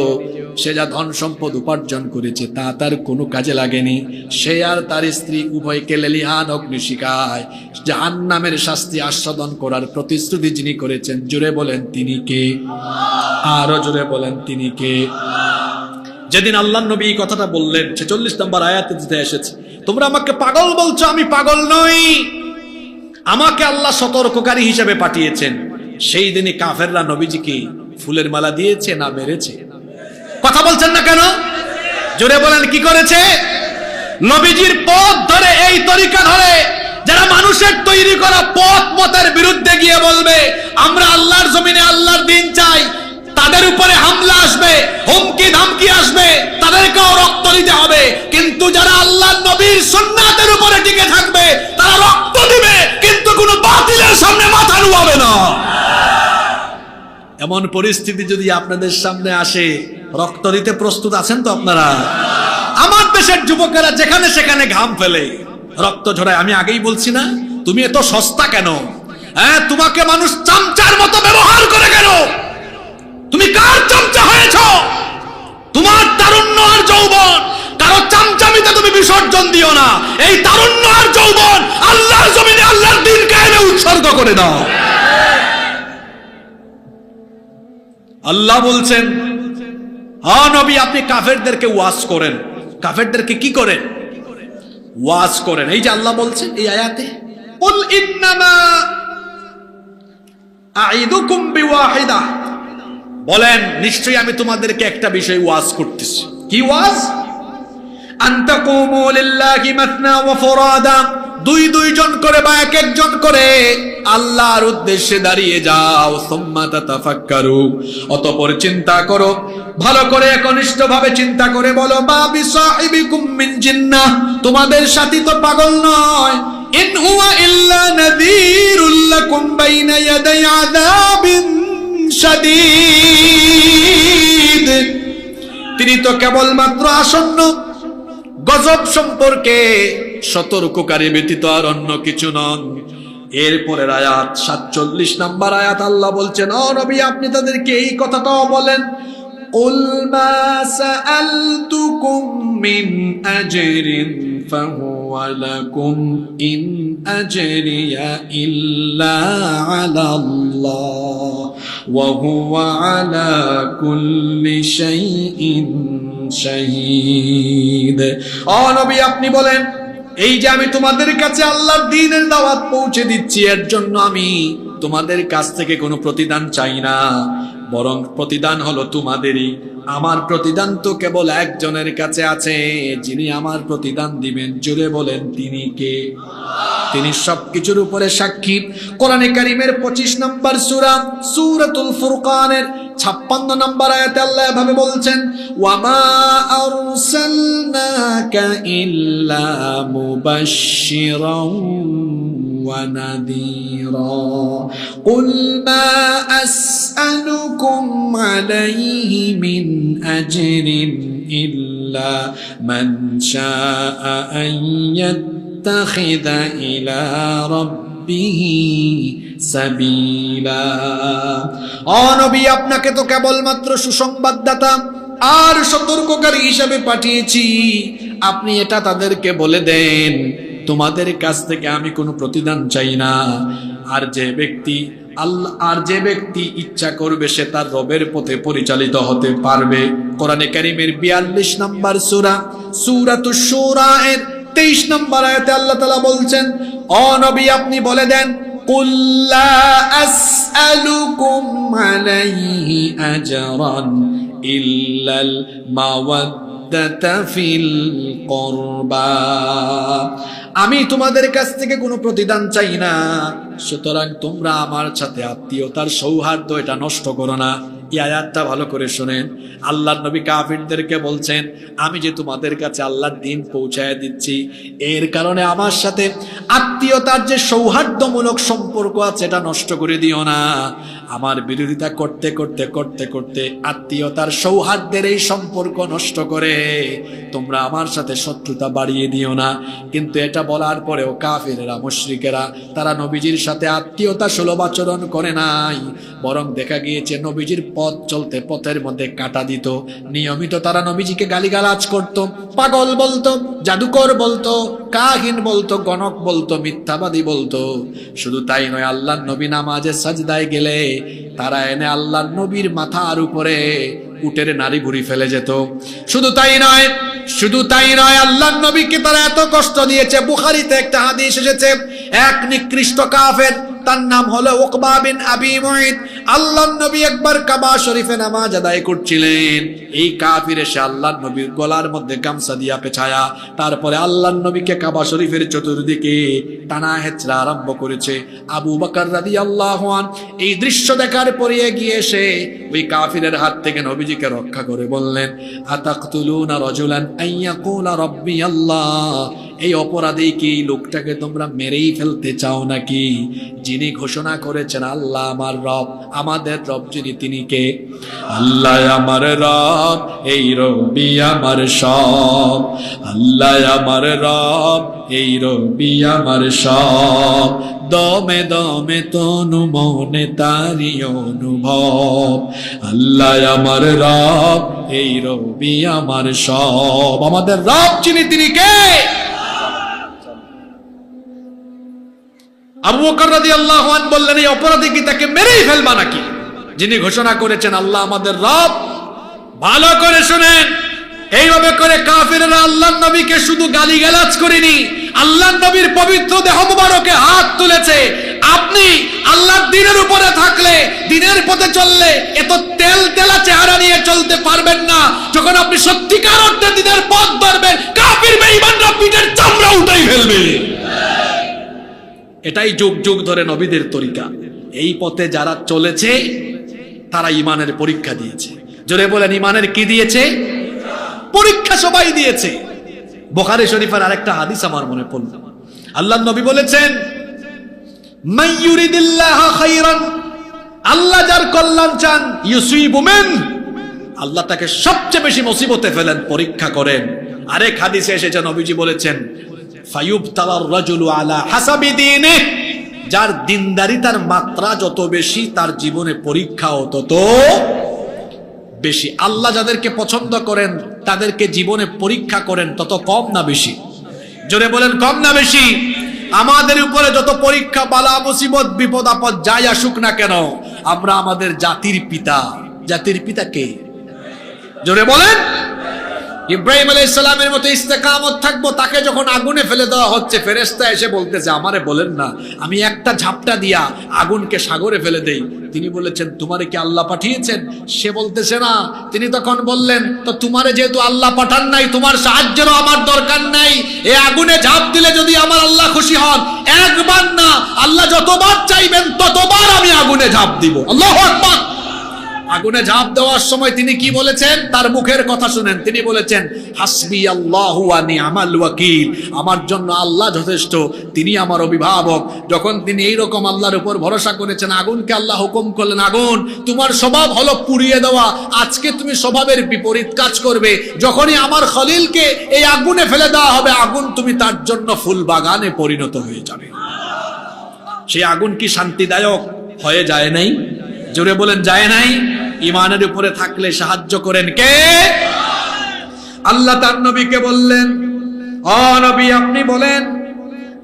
A: সে যা ধন সম্পদ উপার্জন করেছে তা তার কোনো কাজে লাগেনি। সে আর তার স্ত্রী উভয়কে লেলিহান অগ্নিশিখায় জাহান্নামের শাস্তি আস্বাদন করার প্রতিশ্রুতি যিনি করেছেন, জোরে বলেন তিনি কে? আরো জোরে বলেন তিনি কে? যেদিন আল্লাহর নবী এই কথাটা বললেন, 46 নম্বর আয়াতে যেটা এসেছে, তোমরা আমাকে পাগল বলছো, আমি পাগল নই, আমাকে আল্লাহ সতর্ককারী হিসেবে পাঠিয়েছেন। সেই দিনই কাফেররা নবীজিকে ফুলের মালা দিয়েছে না মেরেছে? কথা বলছেন না কেন? জোরে বলেন কি করেছে? নবীজির পথ ধরে, এই তরিকা ধরে যারা মানুষের তৈরি করা পথ মতের বিরুদ্ধে গিয়ে বলবে আমরা আল্লাহর জমিনে আল্লাহর দিন চাই, তাদের উপরে হামলা আসবে, হুমকি ধামকি আসবে, তাদেরকেও রক্ত দিতে হবে। কিন্তু যারা আল্লাহর নবীর সুন্নাতের উপরে টিকে থাকবে তারা রক্ত দিবে, কিন্তু কোনো বাতিলের সামনে মাথা নুয়াবে না। এমন পরিস্থিতি যদি আপনাদের সামনে আসে, রক্ত দিতে প্রস্তুত আছেন তো আপনারা? আমার দেশের যুবকেরা যেখানে সেখানে ঘাম ফেলে, রক্ত ঝরায়। আমি আগেই বলছি না, তুমি এত সস্তা কেন? হ্যাঁ, তোমাকে মানুষ চামচার মতো ব্যবহার করে কেন? তুমি কার চামচা হয়েছ? তোমার তারুণ্য আর যৌবন কারো চামচামিতে তুমি বিসর্জন দিও না। এই তারুণ্য আর যৌবন আল্লাহর জমিনে আল্লাহর দিন কায়েমে উৎসর্গ করে দাও। আল্লাহ বলছেন, হ্যাঁ নবী, আপনি কাফেরদেরকে ওয়াজ করেন। কাফেরদেরকে কি করেন? ওয়াজ করেন। এই যে আল্লাহ বলছেন এই আয়াতে, কুল ইন্নামা আইদুকুম বিওয়াহিদা, বলেন নিশ্চয়ই আমি তোমাদেরকে একটা বিষয় ওয়াজ করতেছি। কি ওয়াজ? আন তাকুমু লিল্লাহি মাসনা ওয়া ফুরাদা, দুই দুইজন করে বা এক একজন করে আল্লাহর উদ্দেশ্যে দাঁড়িয়ে যাও। সুম্মা তাতাফাক্কারু, অতঃপর চিন্তা করো, ভালো করে একনিষ্ঠভাবে চিন্তা করে বলো, মা বিসাহিবিকুম মিন জিন্নাহ, তোমাদের সাথী তো পাগল নয়। ইন হুয়া ইল্লা নাযীরুল লাকুম বাইনা ইয়াদাই আযাবিন শাদীদ, তিনি তো কেবলমাত্র আসন্ন গজব সম্পর্কে সতর্ককারী ব্যতীত আর অন্য কিছু নন। এরপরের আয়াত 47 নম্বর আয়াত, আল্লাহ বলছেন, ও নবী আপনি তাদেরকে এই কথাটাও বলেন, কুল মা সাআলতুকুম মিন আজরিন ফাহুয়া লাকুম ইন আজরিয়া ইল্লা আলাল্লাহ ওয়া হুয়া আলা কুল্লি শাইইন শাহীদ। ও নবী আপনি বলেন, এই যে আমি তোমাদের কাছে আল্লাহর দ্বীনের দাওয়াত পৌঁছে দিচ্ছি, এর জন্য আমি তোমাদের কাছ থেকে কোনো প্রতিদান চাই না, বরং প্রতিদান হলো তোমাদেরই। আমার প্রতিদান তো কেবল একজনের কাছে আছে, যিনি আমার প্রতিদান দিবেন। জোরে বলেন তিনি কে? তিনি সবকিছুর উপরে সাক্ষী। কোরআনে কারীমের 25 নম্বর সূরা সূরাতুল ফুরকানের 56 নম্বর আয়াতে আল্লাহ এভাবে বলছেন, ওয়ামা আরসালনাকা ইল্লা মুবাশশিরাও ওয়া নাযীরা কুল মা আসআলুকুম আলাইহি মিন আজরিন ইল্লা মান শাআ আন ইয়াত্তাখিযা ইলা রাব্বিহি সাবিলা। ও নবী আপনাকে তো কেবলমাত্র সুসংবাদদাতা আর সতর্ককারী হিসেবে পাঠিয়েছি, আপনি এটা তাদেরকে বলে দেন তোমাদের কাছ থেকে আমি কোনো প্রতিদান চাই না। আর যে ব্যক্তি ইচ্ছা করবে সে তার রবের পথে পরিচালিত হতে পারবে। কোরআনে কারীমের 42 নম্বর সূরা সূরাতুশ শূরা এর 23 নম্বর আয়াতে আল্লাহ তাআলা বলছেন, ও নবী আপনি বলে দেন, কুল লা আসআলুকুম আলাইহি আজরান ইল্লাল মাওয়াদ্দাতা ফিল কুরবা, আমি তোমাদের কাছ থেকে কোনো প্রতিদান চাই না, সুতরাং তোমরা আমার সাথে আত্মীয়তার সৌহার্দ্য এটা নষ্ট করো না। এই আয়াতটা ভালো করে শুনেন। আল্লাহর নবী কাফিরদেরকে বলছেন, আমি যে তোমাদের কাছে আল্লাহর দ্বীন পৌঁছায় দিচ্ছি, এর কারণে আমার সাথে আত্মীয়তার যে সৌহার্দ্যমূলক সম্পর্ক আছে এটা নষ্ট করে দিও না। আমার বিরোধিতা করতে করতে করতে করতে আত্মীয়তার সৌহার্দ্যের এই সম্পর্ক নষ্ট করে তোমরা আমার সাথে শত্রুতা বাড়িয়ে দিও না। কিন্তু এটা বলার পরেও কাফিরেরা, মুশরিকেরা, তারা নবীজির সাথে আত্মীয়তা সুলভ আচরণ করে নাই, বরং দেখা গিয়েছে নবীজির পথ চলতে পথের মধ্যে কাঁটা দিত। নিয়মিত তারা নবীজিকে গালিগালাজ করত, পাগল বলতো, জাদুকর বলতো, কাহিন বলতো, গণক বলতো, মিথ্যাবাদী বলতো। শুধু তাই নয়, আল্লাহর নবী নামাজে সাজদায় গেলে তারা এনে আল্লাহর নবীর মাথার উপরে উটের নাড়ি ভুড়ি ফেলে যেত। শুধু তাই নয়, আল্লাহর নবীকে তারা এত কষ্ট দিয়েছে। বুখারীতে একটা হাদিস এসেছে, এক নিকৃষ্ট কাফের, তার নাম হলো উকবা বিন আবি মুঈত। আল্লাহর নবী একবার কাবা শরীফে নামাজ আদায় করছিলেন, এই কাফির এসে আল্লাহর নবীর গলার মধ্যে গামছা দিয়া পেছায়া তারপরে আল্লাহর নবীকে কাবা শরীফের চতুর্দিকে টানা হেঁচড়া আরম্ভ করেছে। আবু বকর রাদিয়াল্লাহু আনহু এই দৃশ্য দেখার পরে এগিয়ে এসে ওই কাফিরের হাত থেকে নবীজিকে রক্ষা করে বললেন, আতাকতুলুনা রাজুলান আইয়াকুলা রাব্বি আল্লাহ, এই অপরাধী কি লোকটাকে তোমরা মেরেই ফেলতে চাও নাকি? যিনি ঘোষণা করেছেন আল্লাহ আমার রব, আমাদের রব যিনি, তিনি কে? আল্লাহ আমার রব, এই রব্বি আমার সব। আল্লাহ আমার রব, এই রব্বি আমার সব। দমে দমে তনু মনে তারি অনুভব। আল্লাহ আমার রব, এই রব্বি আমার সব। আমাদের রব যিনি, তিনি কে? আবু বকর রাদিয়াল্লাহু আনহু বললেন, এই অপরাধী কি তাকে মেরেই ফেলবা নাকি? যিনি ঘোষণা করেছেন আল্লাহ আমাদের রব। ভালো করে শুনেন, এইভাবে করে কাফিররা আল্লাহর নবীকে শুধু গালিগালাজ করেনি, আল্লাহর নবীর পবিত্র দেহ মুবারকে হাত তুলেছে। আপনি আল্লাহর দ্বীনের উপরে থাকলে, দ্বীনের পথে চললে এত তেল তেলা চেহারা নিয়ে চলতে পারবেন না। যখন আপনি সত্যিকার অর্থে দ্বীনের পথ ধরবেন, কাফির বেঈমানরা পিঠের চামড়া উঠাই ফেলবে। এটাই যুগ যুগ ধরে নবীদের তরিকা। এই পথে যারা চলেছে তারা ঈমানের পরীক্ষা দিয়েছে। জোরে বলেন, ঈমানের কি দিয়েছে? পরীক্ষা সবাই দিয়েছে। বুখারী শরীফের আরেকটা হাদিস আমার মনে পড়ল। আল্লাহর নবী বলেছেন, মান ইউরিদিল্লাহু খাইরান, আল্লাহ যার কল্যাণ চান, ইউসিবু মিন, আল্লাহ তাকে সবচেয়ে বেশি মুসিবতে ফেলেন, পরীক্ষা করেন। আরেক হাদিসে এসেছে, নবীজি বলেছেন, ফায়ুবতালার রাজুলু আলা হাসাবি দীনিহি, যার দিনদারিতার মাত্রা যত বেশি তার জীবনে পরীক্ষাও তত বেশি। আল্লাহ যাদেরকে পছন্দ করেন তাদেরকে জীবনে পরীক্ষা করেন, তত কম না বেশি? জোরে বলেন, কম না বেশি? আমাদের উপরে যত পরীক্ষা, বালা মুসিবত, বিপদ আপদ যাই আসুক না কেন, আমরা আমাদের জাতির পিতা। জাতির পিতা কে? জোরে বলেন। ইব্রাহিম আলাইহিস সালামের মতো ইস্তেকামত থাকবো, তাকে যখন আগুনে ফেলে দেওয়া হচ্ছে, ফেরেশতা এসে বলতেছে, আমারে বলেন না আমি একটা ঝাপটা দিয়া আগুনকে সাগরে ফেলে দেই। তিনি বলেছেন, তোমারে কি আল্লাহ পাঠিয়েছেন? সে বলতেছে না। তিনি তখন বললেন, তো তোমারে যেহেতু আল্লাহ পাঠান নাই, তোমার সাহায্যেরও আমার দরকার নাই। এই আগুনে ঝাঁপ দিলে যদি আমার আল্লাহ খুশি হন, একবার না, আল্লাহ যতবার চাইবেন ততবার আমি আগুনে ঝাঁপ দিব। আল্লাহু আকবার। আগুনে ঝাঁপ দেওয়ার সময় তিনি কি বলেছেন? তার মুখের কথা শুনেন। তিনি বলেছেন, হাসবি আল্লাহু ওয়া নি'মাল ওয়াকিল, আমার জন্য আল্লাহ যথেষ্ট, তিনি আমার অভিভাবক। যখন তিনি এইরকম আল্লাহর উপর ভরসা করেছেন, আগুনকে আল্লাহ হুকুম করলেন, আগুন তোমার স্বভাব হলো পুড়িয়ে দেওয়া, আজকে তুমি স্বভাবের বিপরীত কাজ করবে। যখনই আমার খলিলকে এই আগুনে ফেলে দেওয়া হবে, আগুন তুমি তার জন্য ফুল বাগানে পরিণত হয়ে যাবে। সেই আগুন কি শান্তিদায়ক হয়ে যায় নাই? জোরে বলেন, যায় নাই? ঈমানের উপরে থাকলে সাহায্য করেন কে? আল্লাহ তার নবীকে বললেন, ও নবী আপনি বলেন,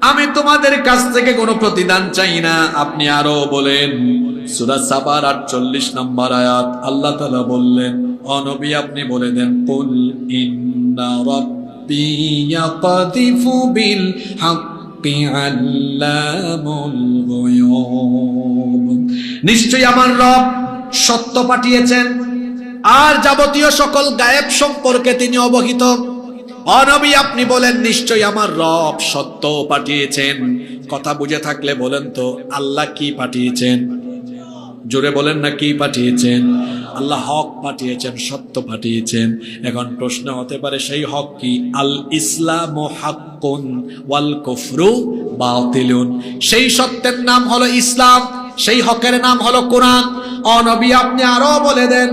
A: আমি তোমাদের কাছ থেকে কোনো প্রতিদান চাই না। আপনি আরো বলেন। সূরা সাবার 48 নম্বর আয়াত, আল্লাহ তাআলা বললেন, ও নবী আপনি বলে দেন, কুল ইন্না রাব্বি ইয়াকযিফু বিল হাক্কি আল্লামুল গুয়ুব, নিশ্চয়ই আমার রব সত্য পাঠিয়েছেন, আর যাবতীয় সকল গায়েব সম্পর্কে তিনি অবহিত। ও নবী আপনি বলেন, নিশ্চয়ই আমার রব সত্য পাঠিয়েছেন। কথা বুঝে থাকলে বলেন তো, আল্লাহ কি পাঠিয়েছেন? জোরে বলেন না, কি পাঠিয়েছেন? আল্লাহ হক পাঠিয়েছেন, সত্য পাঠিয়েছেন। এখন প্রশ্ন হতে পারে, সেই হক কি? আল ইসলামু হাক্কুন ওয়াল কুফরু বাতিলুন, সেই সত্যের নাম হলো ইসলাম, সেই হকের নাম হলো কোরআন। ও নবী আপনি আরো বলে দেন,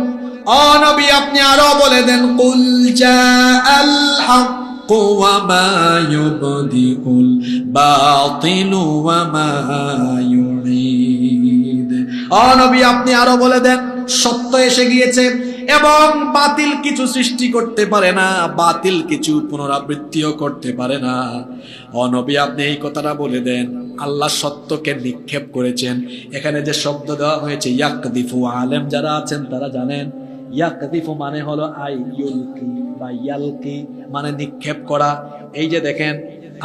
A: ও নবী আপনি আরো বলে দেন, কুল জাআল হাক্কু ওয়া মা ইউবদিউল বাতিলু ওয়া মা ইউঈদ। ও নবী আপনি আরো বলে দেন, সত্য এসে গিয়েছে এবং বাতিল কিছু সৃষ্টি করতে পারে না, বাতিল কিছু পুনরাবৃত্তিও করতে পারে না। ও নবী আপনি এই কথাটা বলে দেন। আল্লাহ সত্যকে নিক্ষেপ করেছেন। এখানে যে শব্দ দেওয়া হয়েছে ইয়াকদিফু, আলেম যারা আছেন তারা জানেন, ইয়াকদিফু মানে হলো আইয়ুলকি বা ইয়ালকি, মানে নিক্ষেপ করা। এই যে দেখেন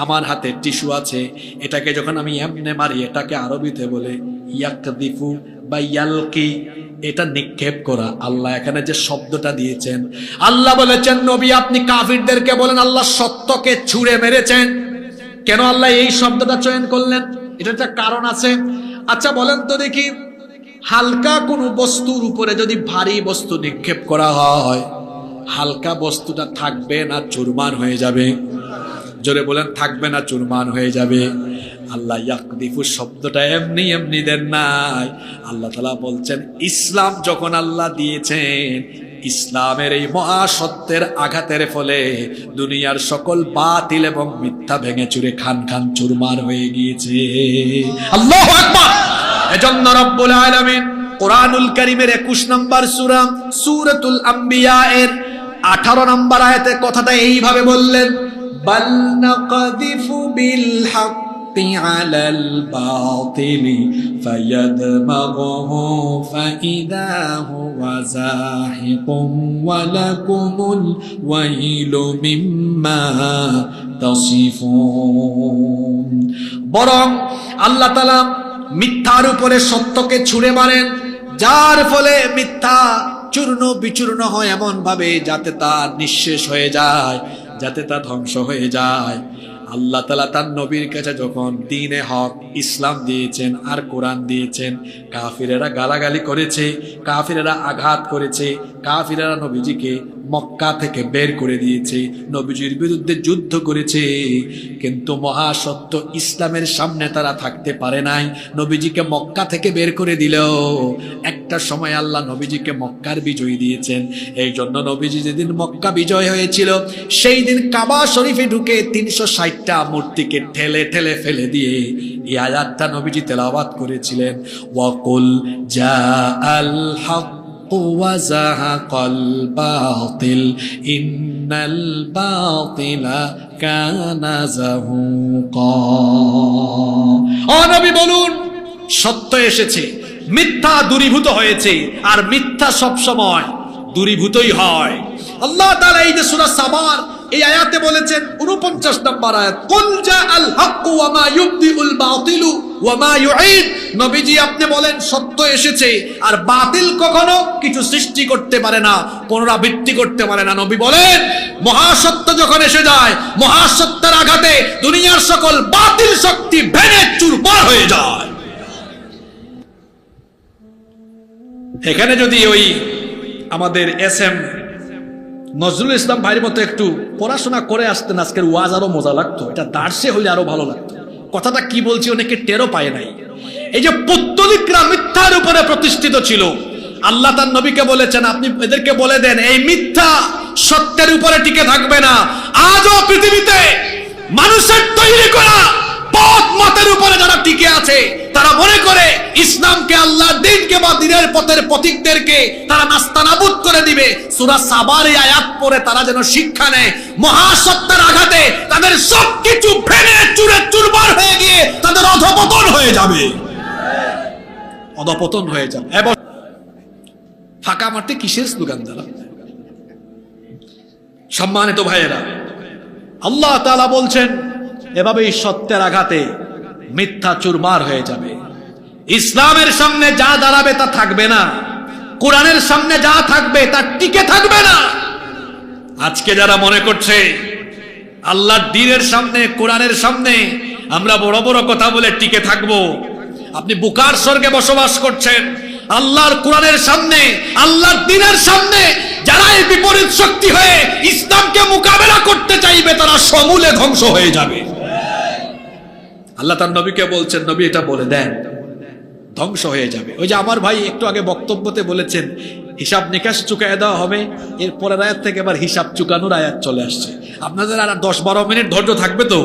A: আমার হাতে টিস্যু আছে, এটাকে যখন আমি এমনে মারি, এটাকে আরবিতে বলে ইয়াকদিফু বা ইয়ালকি, এটা নিক্ষেপ করা। আল্লাহ এখানে যে শব্দটা দিয়েছেন, আল্লাহ বলেছেন নবী আপনি কাফিরদেরকে বলেন আল্লাহ সত্যকে ছুঁড়ে মেরেছেন। কেন আল্লাহ এই শব্দটা চয়ন করলেন? এটা একটা কারণ আছে। আচ্ছা বলেন তো দেখি, হালকা কোনো বস্তুর উপরে যদি ভারী বস্তু নিক্ষেপ করা হয়, হালকা বস্তুটা থাকবে না চুরমার হয়ে যাবে? জোরে বলেন, থাকবে না চুরমার হয়ে যাবে? আল্লাহ ইয়াকদিফু শব্দটা এমনি এমনি দেন নাই। আল্লাহ তাআলা বলছেন ইসলাম যখন আল্লাহ দিয়েছেন, ইসলামের এই মহাসত্যের আঘাতের ফলে দুনিয়ার সকল বাতিল এবং মিথ্যা ভেঙে চুরে খান খান চুরমার হয়ে গিয়েছে। আল্লাহু আকবার। এজন্য রব্বুল আলামিন কোরআনুল কারীমের 21 নম্বর সূরা সূরাতুল আম্বিয়া এর 18 নম্বর আয়াতে কথাটা এইভাবে বললেন, বাল নাকযিফু বিল হাক্কি আলাল বাতিলি ফায়াদমাগুহু ফাইদা হুয়া যাহিকুম ওয়া লাকুমুল ওয়াইলু মিম্মা তাসিফুন। বরং আল্লাহ তাআলা মিথ্যার উপরে সত্যকে ছুঁড়ে মারেন, যার ফলে মিথ্যা চূর্ণ বিচূর্ণ হয় এমন ভাবে যাতে তা নিঃশেষ হয়ে যায়, যাতে তা ধ্বংস হয়ে যায়। আল্লাহ তাআলা তার নবীর কাছে যখন দ্বীনে হক ইসলাম দিয়েছেন আর কোরআন দিয়েছেন, কাফিরেরা গালাগালি করেছে, কাফিরেরা আঘাত করেছে, কাফিরেরা নবীজিকে মক্কা থেকে বের করে দিয়েছে, নবীজির বিরুদ্ধে যুদ্ধ করেছে, কিন্তু মহাসত্য ইসলামের সামনে তারা থাকতে পারে নাই। নবীজিকে মক্কা থেকে বের করে দিলেও একটা সময় আল্লাহ নবীজিকে মক্কার বিজয় দিয়েছেন। এই জন্য নবীজি যেদিন মক্কা বিজয় হয়েছিল, সেই দিন কাবা শরীফে ঢুকে 360টা মূর্তিকে ঠেলে ঠেলে ফেলে দিয়ে এই আয়াতটা নবীজি তেলাওয়াত করেছিলেন, ওয়াকুল জাআল হক ওয়াজাহাকাল বাতিল ইন্নাল বাতিলা কানা যাহুকা। ও নবী বলুন, সত্য এসেছে, মিথ্যা দূরীভূত হয়েছে, আর মিথ্যা সব সময় দূরীভূতই হয়। আল্লাহ তাআলা এই যে সূরা সাবার এই আয়াতে বলেছেন 49 নম্বর আয়াত, কুল জাআল হাক্কু ওয়া মা ইউবদিউল বাতিলু ওয়া মা ইউঈদ। নবীজি আপনি বলেন সত্য এসেছে, আর বাতিল কখনো কিছু সৃষ্টি করতে পারে না, পুনরাবৃত্তি করতে পারে না। নবী বলেন মহাসত্য যখন এসে যায়, মহাসত্যের আঘাতে দুনিয়ার সকল বাতিল শক্তি ভেঙে চুরমার হয়ে যায়। এখানে যদি ওই আমাদের এসএম নজরুল ইসলাম ভাইয়ের মতো একটু পড়াশোনা করে আসতেন, আজকের ওয়াজ আরো মজা লাগতো, এটা দার্সে হলে আরো ভালো লাগতো। কথাটা কি বলছি অনেকে টেরও পায় নাই। এই যে পৌত্তলিকরা মিথ্যার উপরে প্রতিষ্ঠিত ছিল, আল্লাহ তার নবীকে বলেছেন আপনি এদেরকে বলে দেন এই মিথ্যা সত্যের উপরে টিকে থাকবে না। আজও পৃথিবীতে মানুষের তৈরি করা পথ মতের উপরে যারা টিকে আছে, তারা মনে করে ইসলামকে, আল্লাহর দ্বীনকে বা দ্বীনের পথের পথিকদেরকে তারা নাস্তানাবুদ করে দিবে। সূরা সাবার এই আয়াত পড়ে তারা যেন শিক্ষা নেয়, মহাসত্যের আঘাতে তাদের সবকিছু ভেঙে চুরে চুরমার হয়ে গিয়ে তাদের অধঃপতন হয়ে যাবে, অধঃপতন হয়ে যাবে। এবং ফাঁকা মারতে কিসের স্লোগান দ্বারা? সম্মানিত ভাইয়েরা, আল্লাহ তাআলা বলছেন এভাবে সত্যের আঘাতে মিথ্যা চুরমার হয়ে যাবে। ইসলামের সামনে যা দাঁড়াবে তা থাকবে না, কোরআনের সামনে যা থাকবে তা টিকে থাকবে না। আজকে যারা মনে করছে আল্লাহর দ্বীনের সামনে, কোরআনের সামনে আমরা বড় বড় কথা বলে টিকে থাকবো, আপনি বুকার স্বর্গে বসবাস করছেন। আল্লাহর কোরআনের সামনে, আল্লাহর দ্বীনের সামনে যারা এই বিপরীত শক্তি হয়ে ইসলামকে মোকাবেলা করতে চাইবে, তারা সমূলে ধ্বংস হয়ে যাবে। আল্লাহ তার নবীকে বলছেন, নবী এটা বলে দেন, ধ্বংস হয়ে যাবে। ওই যে আমার ভাই একটু আগে বক্তব্যতে বলেছেন হিসাব নিকাশ চুকায় দেওয়া হবে, এর পরের আয়াত থেকে এবার হিসাব চুকানোর আয়াত চলে আসছে। আপনাদের আর 10-12 মিনিট ধৈর্য থাকবে তো?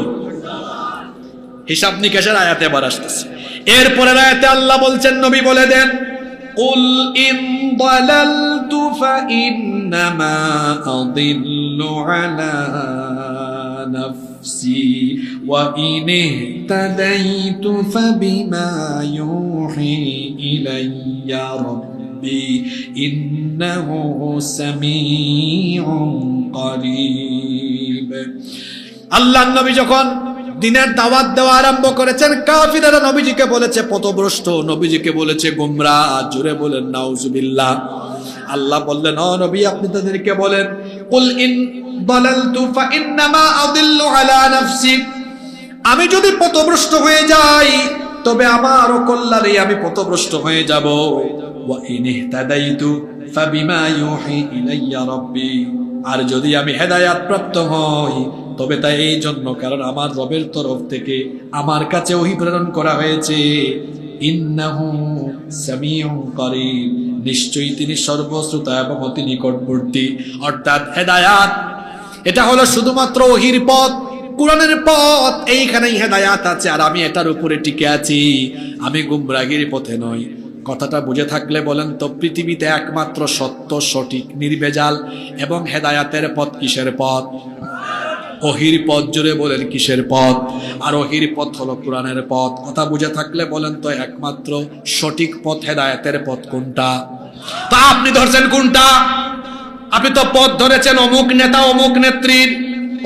A: হিসাব নিকাশের আয়াতে এবার আসতেছে। এর পরের আয়াতে আল্লাহ বলছেন, নবী বলে দেন, কুল ইন দালালতু ফাইন্নামা আদিল্লু আলা নাফসি ওয়া ইন ইহতাদাইতু ফাবিমা ইউহি ইলাইয়া রাব্বি ইন্নাহু সামিউন করিব। আল্লাহর নবী যখন দিনের দাওয়াত দেওয়া আরম্ভ করেছেন। কাফিররা নবীজিকে বলেছে পথভ্রষ্ট, নবীজিকে বলেছে গোমরাহ। জোরে বলেন নাউজুবিল্লাহ। আল্লাহ বললেন, ও নবী আপনি তাদেরকে বলেন, কুল ইন দালালতু ফাইন্নামা আদিল্লু আলা নাফসি, আমি যদি পথভ্রষ্ট হয়ে যাই তবে আমার কল্যাণে আমি পথভ্রষ্ট হয়ে যাব। ওয়া ইন ইহতাদাইতু ফাবিমা ইউহি ইলাইয়া রাব্বি, আর যদি আমি হেদায়েত প্রাপ্ত হই তবে তাই এই জন্য কারণ আমার রবের তরফ থেকে আমার কাছে ওহী প্রেরণ করা হয়েছে। ইন্নাহু সামিউন করিব, নিশ্চয়ই তিনি সর্বশ্রোতা এবং অতি নিকটবর্তী। অর্থাৎ হেদায়েত এটা হলো শুধুমাত্র ওহীর পথ, কুরআনের পথ, এইখানেই হেদায়েত আছে, আর আমি এটার উপরে টিকে আছি, আমি গুমরাহির পথে নই। কথাটা বুঝে থাকলে বলেন তো, পৃথিবীতে একমাত্র সত্য, সঠিক, নির্ভেজাল এবং হেদায়েতের পথ কিসের পথ? ওহীর পথ। জোরে বলেন কিসের পথ? আর ওহীর পথ হলো কুরআনের পথ। কথা বুঝে থাকলে বলেন তো, একমাত্র সঠিক পথ, হেদায়েতের পথ কোনটা? তা আপনি ধরছেন কোনটা? আপনি তো পথ ধরেছেন অমুক নেতা, অমুক নেত্রীর,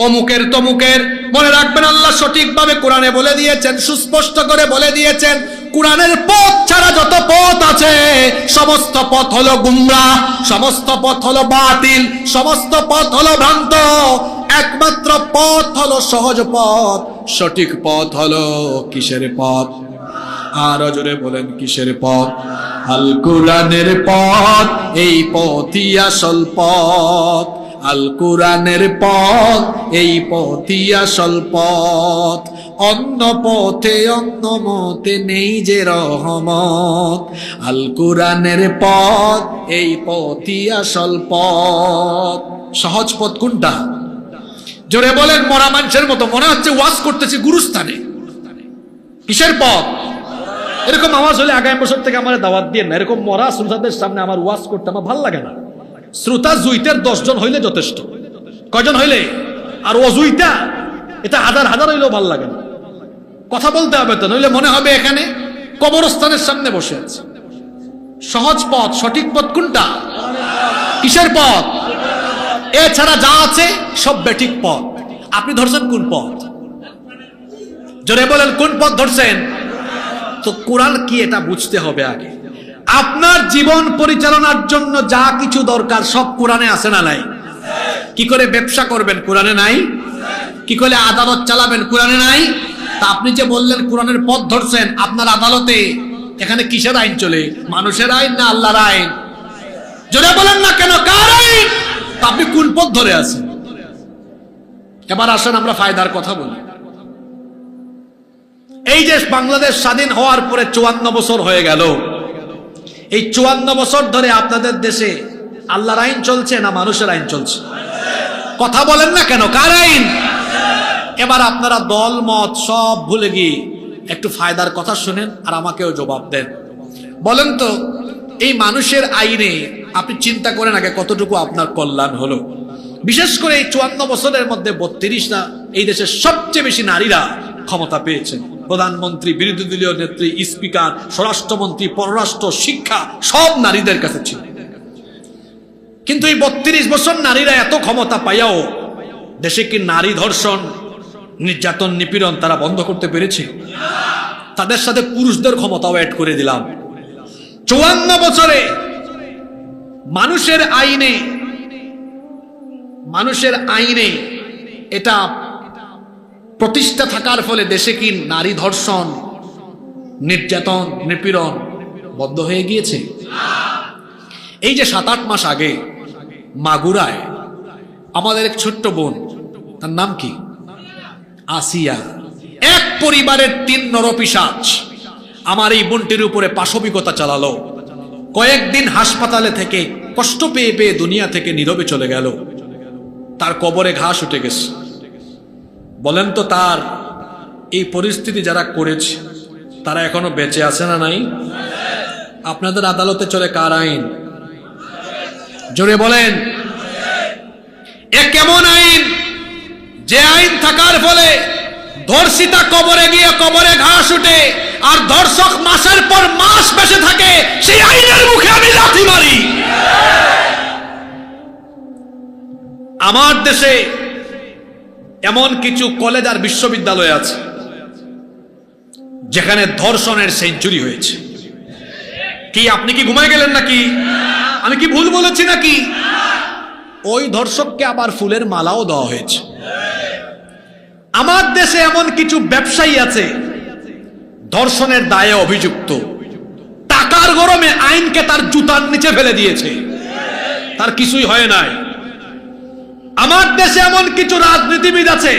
A: অমুকের তমুকের। মনে রাখবেন, আল্লাহ সঠিকভাবে কোরআনে বলে দিয়েছেন, সুস্পষ্ট করে বলে দিয়েছেন, কোরআনের পথ ছাড়া যত পথ আছে সমস্ত পথ হলো গুমরাহ, সমস্ত পথ হলো বাতিল, সমস্ত পথ হলো ভ্রান্ত। একমাত্র পথ হলো সহজ পথ, সঠিক পথ হলো কিসের পথ? আর জোরে বলেন কিসের পথ? আল কোরআনের পথ, এই পথই আসল পথ। আল কোরআনের পথ, এই পথই আসল পথ। অন্য পথে অন্য মতে নেই যে রহমত। আল কোরআনের পথ, এই পথই আসল পথ। সহজ পথ কোনটা? জোরে বলেন। মরা মানুষের মতো মনে হচ্ছে ওয়াজ করতেছি গুরুস্থানে। কিসের পথ? এরকম আওয়াজ হলে আগামী বছর থেকে আমার দাওয়াত দিয়ে না। এরকম মরা শ্রোতাদের সামনে আমার ওয়াজ করতে আমার ভালো লাগে না। শ্রোতা জুইতের 10 জন হইলে যথেষ্ট। কয়জন হইলে? আর অজুইতা এটা হাজার হাজার হইলেও ভালো লাগে না। কথা বলতে হবে তো, নইলে মনে হবে এখানে কবরস্থানের সামনে বসে আছে। সহজ পথ, সঠিক পথ কোনটা? কিসের পথ? এছাড়া যা আছে সব বেঠিক পথ। আপনি ধরছেন কোন পথ? জোরে বলেন কোন পথ ধরছেন? তো কোরআন কি এটা বুঝতে হবে আগে। আপনার জীবন পরিচালনার জন্য যা কিছু দরকার সব কোরআনে আছে না নাই? কি করে ব্যবসা করবেন? কোরআনে নাই। কি করে আদালত চালাবেন? কোরআনে নাই। তা আপনি যে বললেন কোরআনের পথ ধরছেন, আপনার আদালতে এখানে কিসের আইন চলে? মানুষের আইন না আল্লাহর আইন? জোরে বলেন না কেন, কার আইন? তা আপনি কোন পথ ধরে আছেন? এবার আসেন আমরা ফায়দার কথা বলি। এই যে বাংলাদেশ স্বাধীন হওয়ার পরে 54 বছর হয়ে গেল, এই 54 বছর ধরে আপনাদের দেশে আল্লাহর আইন চলছে না মানুষের আইন চলছে? কথা বলেন না কেন, কার আইন? এবার আপনারা দল মত সব ভুলে গিয়ে একটু ফায়দার কথা শুনেন আর আমাকেও জবাব দেন। বলেন তো, এই মানুষের আইনে আপনি চিন্তা করেন আগে কতটুকু আপনার কল্যাণ হলো। বিশেষ করে এই 54 বছরের মধ্যে 32টা এই দেশের সবচেয়ে বেশি নারীরা ক্ষমতা পেয়েছেন। প্রধানমন্ত্রী, বিরোধী দলীয় নেত্রী, স্পিকার, স্বরাষ্ট্রমন্ত্রী, পররাষ্ট্র, শিক্ষা সব নারীদের কাছে ছিল। কিন্তু এই 32 বছর নারীরা এত ক্ষমতা পাইয়াও দেশে কি নারী ধর্ষণ, নির্যাতন, নিপীড়ন তারা বন্ধ করতে পেরেছে? তাদের সাথে পুরুষদের ক্ষমতাও অ্যাড করে দিলাম। 54 বছরে মানুষের আইনে এটা প্রতিষ্ঠা থাকার ফলে দেশে কি নারী ধর্ষণ, নির্যাতন, নিপীড়ন বন্ধ হয়ে গিয়েছে? এই যে 7-8 মাস আগে মাগুরায় আমাদের এক ছোট্ট বোন, তার নাম কি, আসিয়া, এক পরিবারের 3 নরপিশাচ আমার এই বোনটির উপরে পাশবিকতা চালালো। কয়েকদিন হাসপাতালে থেকে কষ্ট পেয়ে পেয়ে দুনিয়া থেকে নীরবে চলে গেল। তার কবরে ঘাস উঠে গেছে। বলেন তো, তার এই পরিস্থিতি যারা করেছে তারা এখনো বেঁচে আছে না নাই? আপনাদের আদালতে চলে কার আইন? জোরে বলেন। এ কেমন আইন? যে আইন থাকার ফলে ধর্ষিতা কবরে গিয়ে কবরে ঘাস উঠে আর ধর্ষক মাসের পর মাস বেঁচে থাকে, সেই আইনের মুখে আমি লাথি মারি। আমার দেশে এমন কিছু কলেজ আর বিশ্ববিদ্যালয় আছে যেখানে ধর্ষণের সেঞ্চুরি হয়েছে। কি আপনি কি ঘুমায় গেলেন নাকি? আমি কি ভুল বলেছি নাকি? ওই ধর্ষককে আবার ফুলের মালাও দেওয়া হয়েছে। আমার দেশে এমন কিছু ব্যবসায়ী আছে ধর্ষণের দায়ে অভিযুক্ত, টাকার গরমে আইনকে তার জুতার নিচে ফেলে দিয়েছে, তার কিছুই হয় নাই। আমার দেশে এমন কিছু রাজনীতিবিদ আছে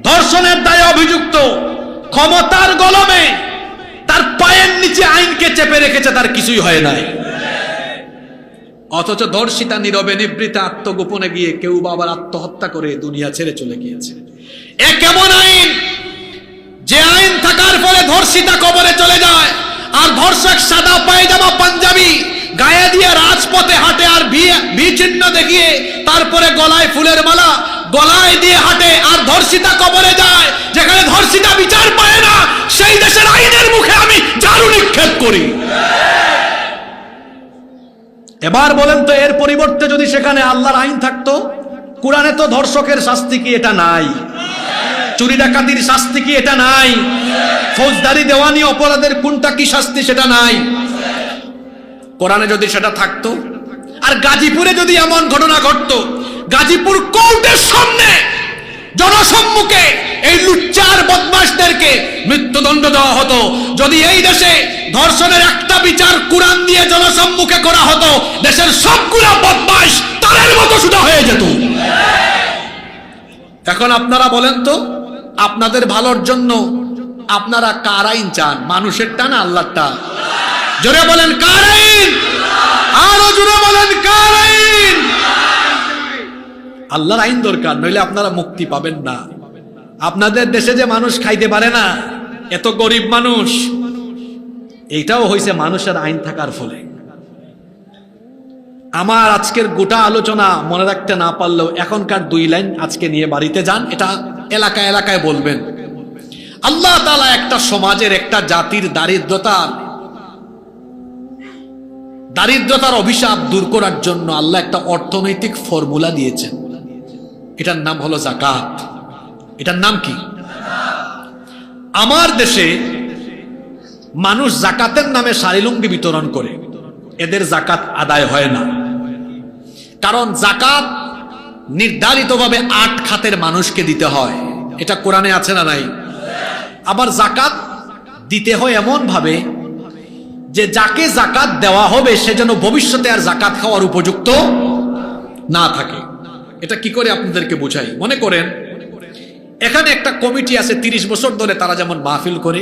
A: ধর্ষণের দায়ে অভিযুক্ত, ক্ষমতার গরমে তার পায়ের নিচে আইনকে চেপে রেখেছে, তার কিছুই হয় নাই। অথচ ধর্ষিতা নীরবে নিবৃতে আত্মগোপনে গিয়ে কেউ বাবার আত্মহত্যা করে দুনিয়া ছেড়ে চলে গিয়েছে। এ কেমন আইন, যে আইন থাকার ফলে ধর্ষিতা কবরে চলে যায় আর ধর্ষক সাদা পায়জামা পাঞ্জাবি গায়ে দিয়ে রাজপথে হাঁটে আর ভি চিহ্ন দেখিয়ে তারপরে গলায় ফুলের মালা গলায় দিয়ে হাঁটে আর ধর্ষিতা কবরে যায়, যেখানে ধর্ষিতা বিচার পায় না, সেই দেশের আইনের মুখে আমি ঝাড়ু নিক্ষেপ করি। এবার বলেন তো, এর পরিবর্তে যদি সেখানে আল্লাহর আইন থাকতো, কোরআনে তো ধর্ষকের শাস্তি কি এটা নাই? চুরি ডাকাতির শাস্তি কি এটা নাই? ফৌজদারি দেওয়ানি অপরাধের কোনটা কি শাস্তি সেটা নাই? কোরআনে যদি সেটা থাকতো, আর গাজীপুরে যদি এমন ঘটনা ঘটতো, গাজীপুর কোর্টের সামনে জনসম্মুখে এই লুচ্চার বদমাশদেরকে মৃত্যুদণ্ড দেওয়া হতো, যদি এই দেশে ধর্ষণের একটা বিচার কোরআন দিয়ে জনসম্মুখে করা হতো, দেশের সবগুলা বদমাশ তারের মতো সোজা হয়ে যেত। এখন আপনারা বলেন তো, আপনাদের ভালোর জন্য আপনারা কার আইন চান, মানুষেরটা না আল্লাহরটা? জোরে বলেন কার আইন? আরো জোরে বলেন কার আইন? আল্লাহর আইন দরকার, নইলে আপনারা মুক্তি পাবেন না। আপনাদের দেশে যে মানুষ খাইতে পারে না, এত গরিব মানুষ, এইটাও হয়েছে মানুষের আইন থাকার ফলে। আমার আজকের গোটা আলোচনা মনে রাখতে না পারলেও এখনকার 2 লাইন আজকে নিয়ে বাড়িতে যান, এটা এলাকায় এলাকায় বলবেন। আল্লাহ তাআলা একটা সমাজের, একটা জাতির দারিদ্রতার অভিশাপ দূর করার জন্য আল্লাহ একটা অর্থনৈতিক ফর্মুলা দিয়েছেন। এটার নাম হলো যাকাত। এটার নাম কি? আমার দেশে মানুষ যাকাতের নামে শাড়িলুঙ্গি বিতরণ করে, এদের যাকাত আদায় হয় না। কারণ যাকাত নির্ধারিতভাবে 8 খাতের মানুষকে দিতে হয়, এটা কোরআনে আছে না নাই? আবার যাকাত দিতে হয় এমন ভাবে যে যাকে যাকাত দেওয়া হবে সে যেন ভবিষ্যতে আর যাকাত খাওয়ার উপযুক্ত না থাকে। এটা কি করে আপনাদেরকে বোঝাই? মনে করেন এখানে একটা কমিটি আছে 30 বছর ধরে, তারা যেমন মাহফিল করে,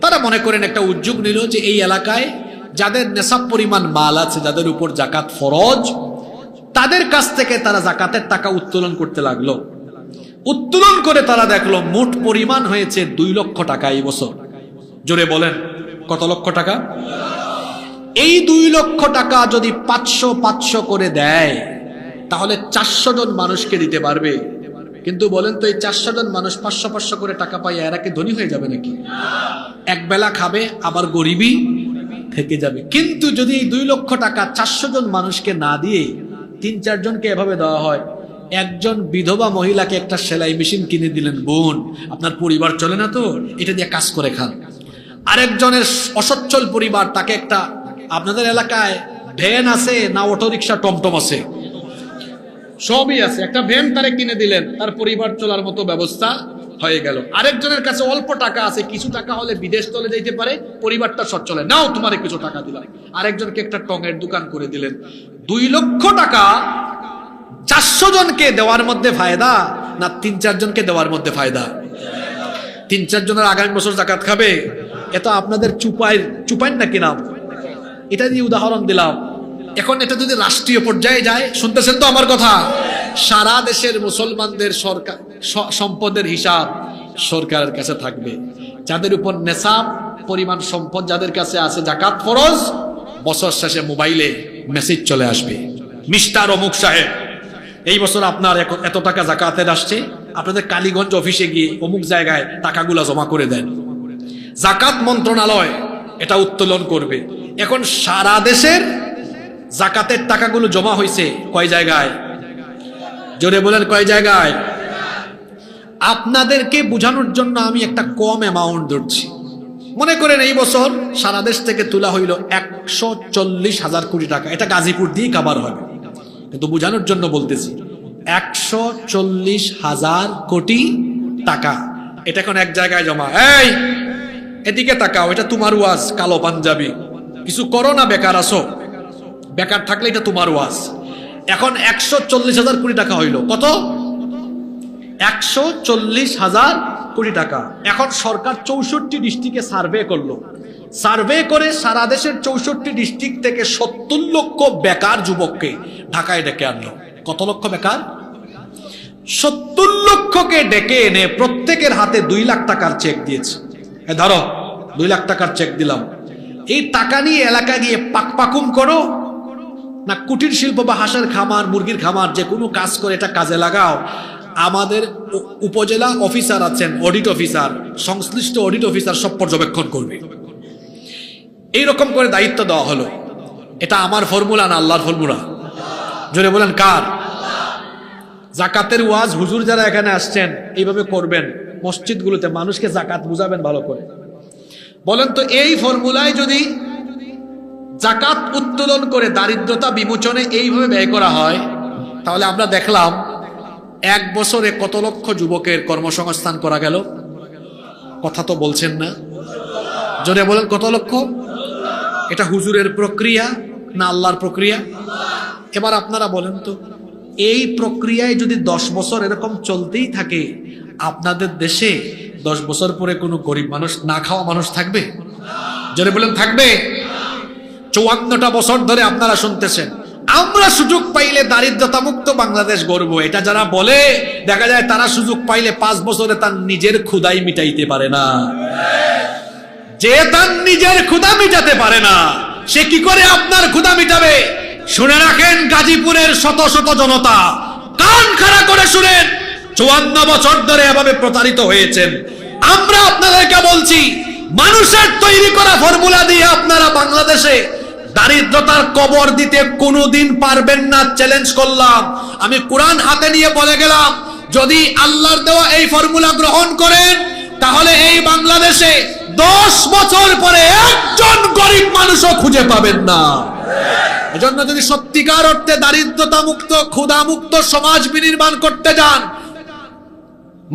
A: তারা মনে করেন একটা উদ্যোগ নিল যে এই এলাকায় যাদের নেশাব পরিমাণ মাল আছে, যাদের উপর যাকাত ফরজ, তাদের কাছ থেকে তারা যাকাতের টাকা উত্তোলন করতে লাগলো। উত্তোলন করে তারা দেখলো মোট পরিমাণ হয়েছে 2 লক্ষ টাকা এই বছর। জোরে বলেন কত লক্ষ টাকা? এই 2 লক্ষ টাকা যদি 500 করে দেয়, তাহলে 400 জন মানুষকে দিতে পারবে। কিন্তু বলেন তো, এই 400 জন মানুষ 500 করে টাকা পায়, এরা কি ধনী হয়ে যাবে নাকি? এক বেলা খাবে, আবার গরিবই থেকে যাবে। কিন্তু যদি এই 2 লক্ষ টাকা 400 জন মানুষকে না দিয়ে 3-4 জনকে এভাবে দেওয়া হয়, একজন বিধবা মহিলাকে একটা সেলাই মেশিন কিনে দিলেন, বোন আপনার পরিবার চলে না তো, এটা দিয়ে কাজ করে খান। আরেকজনের অসচ্ছল পরিবার, তাকে একটা, আপনাদের এলাকায় ভ্যান আছে না অটো রিক্সা টমটম আছে? সবই আছে, একটা ভ্যান তারে কিনে দিলেন, তার পরিবার চলার মতো ব্যবস্থা হয়ে গেল। আরেকজনের কাছে অল্প টাকা আছে, কিছু টাকা হলে বিদেশ চলে যেতে পারে, পরিবারটা সচ্ছলে, নাও তোমারে কিছু টাকা দিলাম। আরেকজনকে একটা টঙের দোকান করে দিলেন। 2 লক্ষ টাকা 400 জনকে দেওয়ার মধ্যে ফায়দা না 3-4 জনকে দেওয়ার মধ্যে ফায়দা? 3-4 জনের আগামী বছর যাকাত খাবে। এটা আপনাদের চুপাইন নাকি নাম? এটা দিয়ে উদাহরণ দিলাম। এখন এটা যদি রাষ্ট্রীয় পর্যায়ে যায়, শুনতেছেন তো আমার কথা, সারা দেশের মুসলমানদের সরকার সম্পদের হিসাব সরকারের কাছে থাকবে। যাদের উপর নেশাব পরিমাণ সম্পদ যাদের কাছে আছে, যাকাত ফরজ, বছর শেষে মোবাইলে মেসেজ চলে আসবে, মিস্টার অমুক সাহেব এই বছর আপনার এত টাকা যাকাতের আসছে, আপনাদের কালীগঞ্জ অফিসে গিয়ে অমুক জায়গায় টাকাগুলা জমা করে দেন। যাকাত মন্ত্রণালয় এটা উত্তোলন করবে। এখন সারা দেশের যাকাতের টাকাগুলো জমা হয়েছে কয় জায়গায়? জোরে বলেন কয় জায়গায়? আপনাদেরকে বোঝানোর জন্য আমি একটা কম অ্যামাউন্ট ধরছি। মনে করেন এই বছর সারা দেশ থেকে তোলা হইল 140,000 কোটি টাকা, এটা গাজীপুর দিয়ে কাভার হবে, কিন্তু বোঝানোর জন্য বলতেছি 140,000 কোটি টাকা। এটা এখন এক জায়গায় জমা। এই এদিকে তাকাও, এটা তোমার ওয়াজ কালো পাঞ্জাবি, কিছু করো না, বেকার আসো, বেকার থাকলে এটা তোমার ওয়াজ। এখন 140,000 কোটি টাকা হইল, কত? 140,000 কোটি টাকা। এখন সরকার 64 ডিস্ট্রিক্টে সার্ভে করলো, সার্ভে করে সারা দেশের 64 ডিস্ট্রিক্ট থেকে 70 লক্ষ বেকার যুবককে ঢাকায় ডেকে আনলো। কত লক্ষ বেকার? 70 লক্ষকে ডেকে এনে প্রত্যেকের হাতে 2 লাখ টাকার চেক দিয়েছে। ধরো 2 লাখ টাকার চেক দিলাম, এই টাকা নিয়ে এলাকা গিয়ে পাকপাকুম করো, না কুটির শিল্প বা হাঁসের খামার, মুরগির খামার, যে কোনো কাজ করে এটা কাজে লাগাও। আমাদের উপজেলা অফিসার আছেন, অডিট অফিসার, সংশ্লিষ্ট অডিট অফিসার সব পর্যবেক্ষণ করবে। এইরকম করে দায়িত্ব দেওয়া হলো। এটা আমার ফর্মুলা না আল্লাহর ফর্মুলা? জোরে বলেন কার? জাকাতের ওয়াজ হুজুর যারা এখানে আসছেন এইভাবে করবেন, মসজিদগুলোতে মানুষকে জাকাত বুঝাবেন ভালো করে। বলেন তো এই ফর্মুলায় যদি জাকাত উত্তোলন করে দারিদ্রতা বিমোচনে এইভাবে ব্যয় করা হয়, তাহলে আমরা দেখলাম 1 বছরে কত লক্ষ যুবকের কর্মসংস্থান করা গেল। কথা তো বলছেন না, জোরে বলেন কত লক্ষ? এটা হুজুরের প্রক্রিয়া না আল্লাহর প্রক্রিয়া? এবার আপনারা বলেন তো, এই প্রক্রিয়ায় যদি 10 বছর এরকম চলতেই থাকে, আপনাদের দেশে 10 বছর পরে কোনো গরিব মানুষ, না খাওয়া মানুষ থাকবে? জোরে বলেন থাকবে? 54টা বছর ধরে আপনারা শুনতেছেন আমরা সুযোগ পাইলে দারিদ্রতা মুক্ত বাংলাদেশ গড়ব। এটা যারা বলে, দেখা যায় তারা সুযোগ পাইলে 5 বছরে তার নিজের ক্ষুধাই মিটাইতে পারে না। যে তার নিজের ক্ষুধা মিটাতে পারে না, সে কি করে আপনার ক্ষুধা মিটাবে? শুনে রাখেন গাজীপুরের শত শত জনতা, কান খাড়া করে শুনেন, 54 বছর ধরে এভাবে প্রতারিত হয়েছেন। আমরা আপনাদেরকে বলছি, মানুষের তৈরি করা ফর্মুলা দিয়ে আপনারা বাংলাদেশে দারিদ্রতার কবর দিতে কোনোদিন পারবেন না। চ্যালেঞ্জ করলাম, আমি কোরআন হাতে নিয়ে বলে গেলাম, যদি আল্লাহর দেওয়া এই ফর্মুলা গ্রহণ করেন, তাহলে এই বাংলাদেশে 10 বছর পরে একজন গরিব মানুষও খুঁজে পাবেন না। এজন্য যদি সত্যিকার অর্থে দারিদ্রতা মুক্ত, ক্ষুধা মুক্ত সমাজ বিনির্মাণ করতে যান,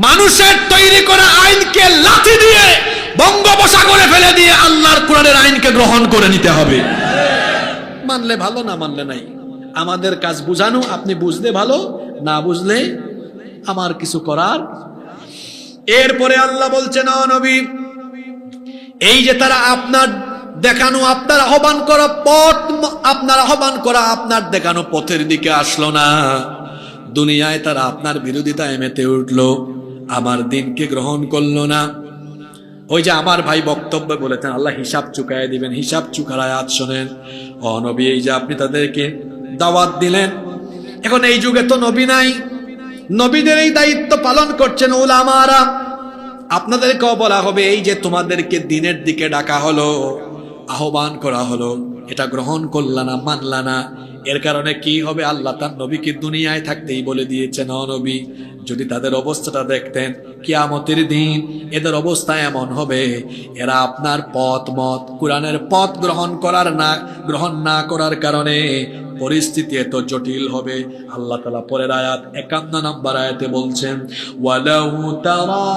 A: মানুষের তৈরি করা আইনকে লাথি দিয়ে বঙ্গোপসাগরে ফেলে দিয়ে আল্লাহর কোরআনের আইনকে গ্রহণ করে নিতে হবে। মানলে ভালো, না মানলে নাই। আমাদের কাজ বুঝানো, আপনি বুঝলে ভালো, না বুঝলে আমার কিছু করার। এরপরে আল্লাহ বলছেন, ও নবী, এই যে তারা আপনার দেখানো, আপনার আহ্বান করা পথ, আপনার আহ্বান করা আপনার দেখানো পথের দিকে আসলো না, দুনিয়ায় তারা আপনার বিরোধিতায় মেতে উঠলো, আমার দিনকে গ্রহণ করলো না। ওই যে আমার ভাই বক্তব্য বলেছেন আল্লাহ হিসাব চুকায় দিবেন, হিসাব চুকার আয়াত শোনেন। ও নবী, এই যে আপনি তাদেরকে দাওয়াত দিলেন, এখন এই যুগে তো নবী নাই, নবীদের এই দায়িত্ব পালন করছেন উলামারা। আপনাদেরকেও বলা হবে, এই যে তোমাদেরকে দিনের দিকে ডাকা হলো, আহ্বান করা হলো, এটা গ্রহণ করলা না, মানলা না, এর কারণে কি হবে? আল্লাহ তার নবীকে দুনিয়ায় থাকতেই বলে দিয়েছেন, ও নবী, যদি তাদের অবস্থাটা দেখতেন কিয়ামতের দিন, এদের অবস্থা এমন হবে, এরা আপনার পথ মত, কোরআনের পথ গ্রহণ না করার কারণে পরিস্থিতি এত জটিল হবে। আল্লাহ তাআলা পরের আয়াত 51 নম্বর আয়াতে বলছেন, ওয়ালাউ তারা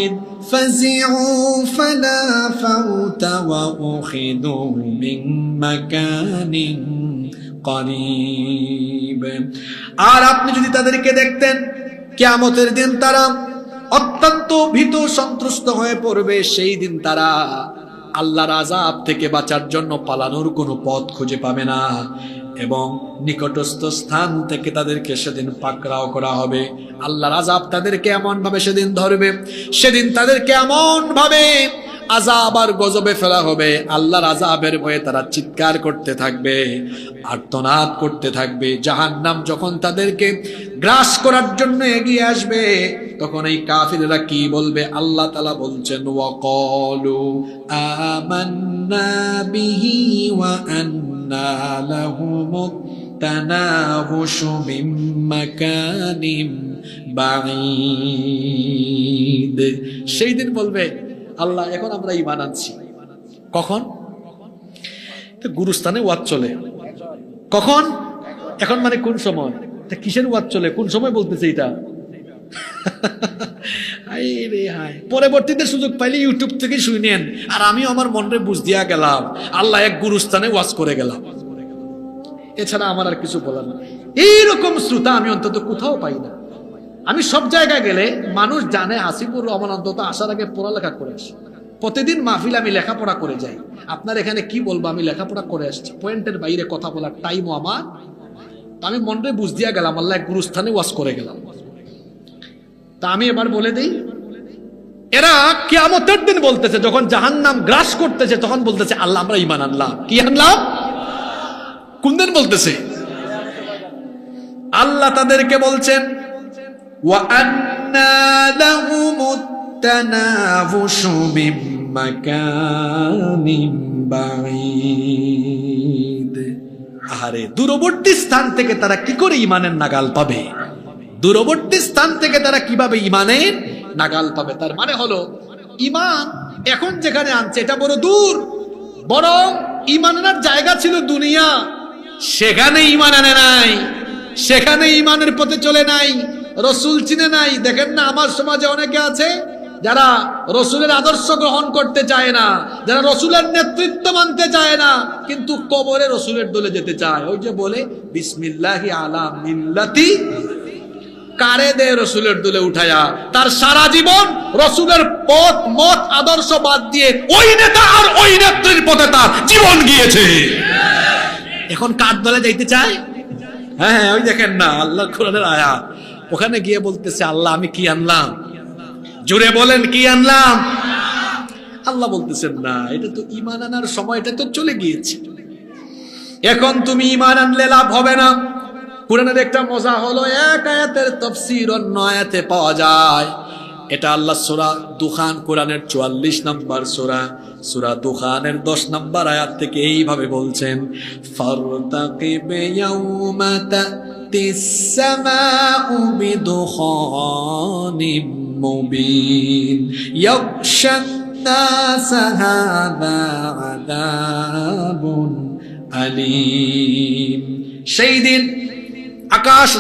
A: ইদ ফাজিউ ফালা ফাউতা ওয়া উখিদু মিন মাকানিন করিব। আর আপনি যদি তাদেরকে দেখতেন কিয়ামতের দিন তারা অত্যন্ত ভীত সন্ত্রস্ত হয়ে পড়বে, সেই দিন তারা আল্লাহর আযাব থেকে বাঁচার জন্য পালানোর কোনো পথ খুঁজে পাবে না, এবং নিকটস্থ স্থান থেকে তাদেরকে সেদিন পাকড়াও করা হবে। আল্লাহর আযাব তাদেরকে এমন ভাবে সেদিন ধরবে, সেদিন তাদেরকে এমন ভাবে আযাব আর গজবে ফেলা হবে, আল্লাহর আযাবের ভয়ে তারা চিৎকার করতে থাকবে, আর্তনাদ করতে থাকবে। জাহান্নাম যখন তাদেরকে গ্রাস করার জন্য এগিয়ে আসবে, তখন এই কাফিররা কি বলবে? আল্লাহ তাআলা বলছেন, ওয়াকালু আমান্না বিহি ওয়া আন্না লাহুমুত তানাবুশু মিন মাকানিম বাঈদ। সেই দিন বলবে, আল্লাহ এখন আমরা ঈমান আনছি, কখন? গুরুস্থানে ওয়াজ চলে। কখন? এখন মানে কোন সময়? কিসের ওয়াজ চলে? কোন সময় বলতেছে এটা? পরবর্তীতে সুযোগ পাইলে ইউটিউব থেকে শুনেন। আর আমিও আমার মনে বুঝ দিয়া গেলাম, আল্লাহ এক গুরুস্থানে ওয়াজ করে গেলাম, এছাড়া আমার আর কিছু বলার না। এইরকম শ্রোতা আমি অন্তত কোথাও পাই না। আমি সব জায়গায় গেলে মানুষ জানে আসিফুর রহমান অন্তত আসার আগে পড়ালেখা করে আসে। প্রতিদিন মাহফিল আমি লেখাপড়া করে যাই। আপনার এখানে কি বলবো, আমি লেখাপড়া করে আসছি, পয়েন্টের বাইরে কথা বলার টাইমও আমার। আমি মনে বুঝ দিয়া গেলাম আল্লাহ এক গুরুস্থানে ওয়াজ করে গেলাম। তা আমি এবার বলে দিই, এরা কিয়ামতের দিন বলতেছে, যখন জাহান্নাম গ্রাস করতেছে তখন বলতেছে আল্লাহ আমরা ঈমান আনলাম। কি আনলাম? কোন দিন বলতেছে? আল্লাহ তাদেরকে বলছেন ওয়া আন্না লাহুমুত তানাফুসু মিন মাকানিন বাঈদ। আরে দূরবর্তী স্থান থেকে তারা কি করে ঈমানের নাগাল পাবে? দূরবর্তী স্থান থেকে তারা কিভাবে ঈমানের নাগাল পাবে? তার মানে হলো ঈমান এখন যেখানে আনছে এটা বড় দূর, বরং ঈমান আনার জায়গা ছিল দুনিয়া, সেখানে ঈমান আনে নাই, সেখানে ঈমানের পথে চলে নাই, রসুল চিনে নাই। দেখেন না আমার সমাজে অনেকে আছে যারা রসুলের আদর্শ গ্রহণ করতে চায় না, যারা রসুলের নেতৃত্ব মানতে চায় না, কিন্তু কবরে রসুলের দলে যেতে চায়। ওই যে বলে বিসমিল্লাহি আলা মিল্লাতি, কারে দে রসুলের দলে উঠায়া, তার সারা জীবন রসুলের পথ মত আদর্শ বাদ দিয়ে ওই নেতা আর ওই নেত্রীর পথে তার জীবন গিয়েছে। এখন কার দলে যাইতে চায়? হ্যাঁ ওই দেখেন না আল্লাহ কোরআনের আয়াত, ওখানে গিয়ে বলতেছে আল্লাহ আমি কি আনলাম? জোরে বলেন কি আনলাম? আল্লাহ বলতেছেন না, এটা তো ঈমান আনার সময়, এটা তো চলে গিয়েছে। এখন তুমি ঈমান আনলে লাভ হবে না। কোরআনের একটা মজা হলো, এক আয়াতের তাফসীর অন্য আয়াতে পাওয়া যায়। এটা আল্লাহ সূরা দুখান, কোরআনের 44 নম্বর সূরা, সূরা দুখানের 10 নম্বর আয়াত থেকে এইভাবে বলছেন, ফারতাকিব ইয়াউমা তাতিস সামাউ বিদুখানিম মুবিন ইয়াগশান নাস হাযা আযাবুন আলীম। সেই দিন আকাশ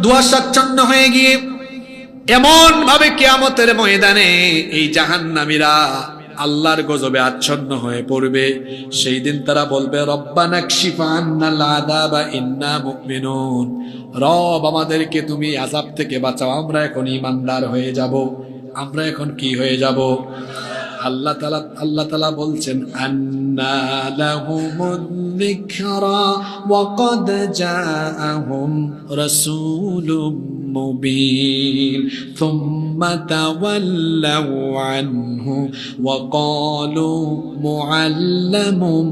A: ধোঁয়াচ্ছন্ন হয়ে গিয়ে এমন ভাবে কিয়ামতের ময়দানে এই জাহান্নামীরা আল্লাহর গজবে আচ্ছন্ন হয়ে পড়বে। সেই দিন তারা বলবে রব্বানা কশিফ আন্নাল আযাবা ইন্না মুমিনুন, রব আমাদেরকে তুমি আযাব থেকে বাঁচাও, আমরা এখন ঈমানদার হয়ে যাব। আমরা এখন কি হয়ে যাব? আল্লাহ তাআলা বলছেন আন্না লাহুমুয যিকরা ওয়া ক্বাদ জাআহুম রাসূলুম মুবিন থুম্মা তাওয়াল্লাউ আনহু ওয়া ক্বালু মুআল্লামুম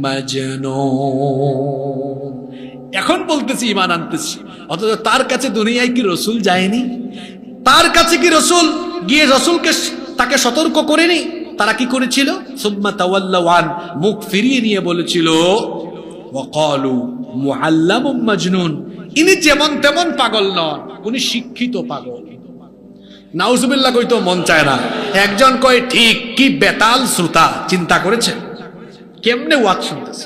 A: মাজনুন। এখন বলতেছি ঈমান আনতেছি, অথচ তার কাছে দুনিয়ায় কি রসুল যায়নি? তার কাছে কি রসুল গিয়ে রসুলকে তাকে সতর্ক করেনি? তারা কি করেছিল? সুম্মা তাওয়াল্লাউ আন, মুখ ফিরিয়ে নিয়ে বলেছিল ওয়া ক্বালু মুআল্লামুম মাজনুন, ইনি যেমন তেমন পাগল নন, উনি শিক্ষিত পাগল। নাউজুবিল্লাহ কইতো মন চায় না। একজন কয় ঠিক, কি বেতাল শ্রোতা, চিন্তা করেছেন কেমনে ওয়াজ শুনতেছে।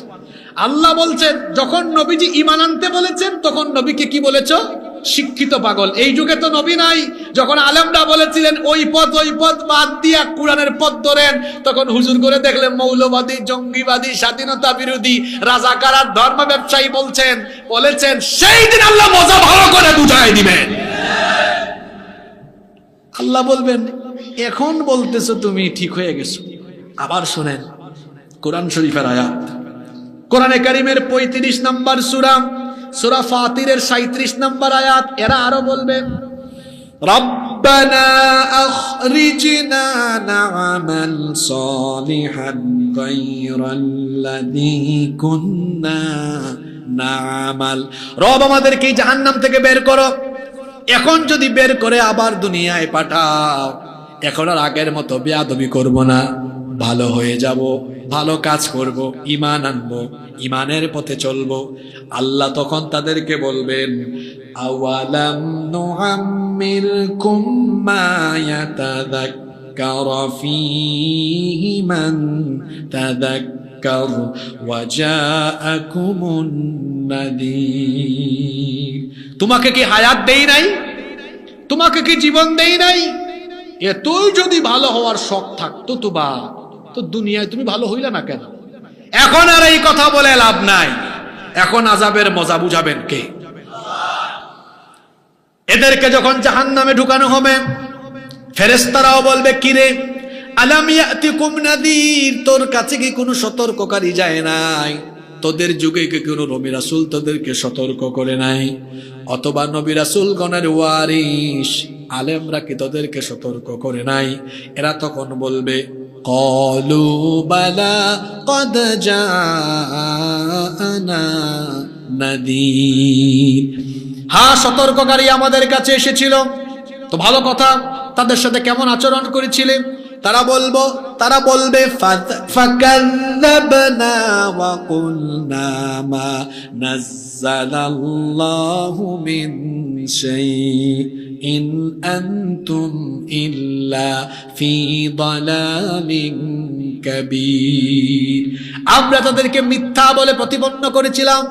A: আল্লাহ বলছেন যখন নবীজি ঈমান আনতে বলেছেন তখন নবীকে কি বলেছো? শিক্ষিত পাগল। এই যুগে তো নবী নাই। যখন আলেমরা বলেছিলেন ওই পথ বাদ দিয়া কোরআনের পথ ধরেন, তখন হুজুর করে দেখলেন মৌলবাদী, জঙ্গিবাদী, স্বাধীনতা বিরোধী, রাজাকার আর ধর্ম ব্যবসায়ী বলেছেন সেই দিন আল্লাহ মজা ভালো করে বুঝাই দিবেন। আল্লাহ বলবেন এখন বলতেছো তুমি ঠিক হয়ে গেছো। আবার শোনেন কোরআন শরীফের আয়াত, কোরআনে কারীমের 35 নম্বর সূরা, সূরা ফাতিরের 37 নম্বর আয়াত। এরা আরো বলবে রব্বানা আখরিজনা না'মাল সালিহান গায়রাল্লাযী কুন্না না'মাল, রব আমাদেরকে জাহান্নাম থেকে বের করো। এখন যদি বের করে আবার দুনিয়ায় পাঠাও, এখন আর আগের মতো বেয়াদবি করব না, ভালো হয়ে যাব, ভালো কাজ করব, ঈমান আনবো, ঈমানের পথে চলবো। আল্লাহ তখন তাদেরকে বলবেন আওয়ালাম নুআম্মিরকুম মা ইয়াতাযাক্কারু যাক্কারা ফীহি মান তাযাক্কার ওয়া জাআকুমুন নাযীর। তোমাকে কি হায়াত দেই নাই? তোমাকে কি জীবন দেই নাই? এতই যদি ভালো হওয়ার শখ থাকতো তো দুনিয়ায় তুমি ভালো হইলা না কেন? এখন আর এই কথা বলে লাভ নাই। এখন আযাবের মজা বুঝাবেন কে? এদেরকে যখন জাহান্নামে ঢুকানো হবে, ফেরেশতারাও বলবে, কিরে আলাম ইয়াতিকুম নাযীর, তোর কাছে কি কোনো সতর্ককারী যায় নাই? তোদের যুগে কি কোনো নবী রাসূল তোদেরকে সতর্ক করে নাই? অথবা নবী রাসূল গণের ওয়ারিস আলেমরা কি তোদেরকে সতর্ক করে নাই? এরা তখন বলবে, ক্বালু বালা ক্বাদ জাআনা নাযীর, হ্যাঁ সতর্ককারী আমাদের কাছে এসেছিল। তো ভালো কথা, তাদের সাথে কেমন আচরণ করেছিলে? তারা বলবে ফাকাযযাবনা ওয়া কুলনা মা নাযালাল্লাহু মিন শাইইন আনতুম ইল্লা ফি দালালিন কাবীর। আমরা তাদেরকে মিথ্যা বলে প্রতিপন্ন করেছিলাম,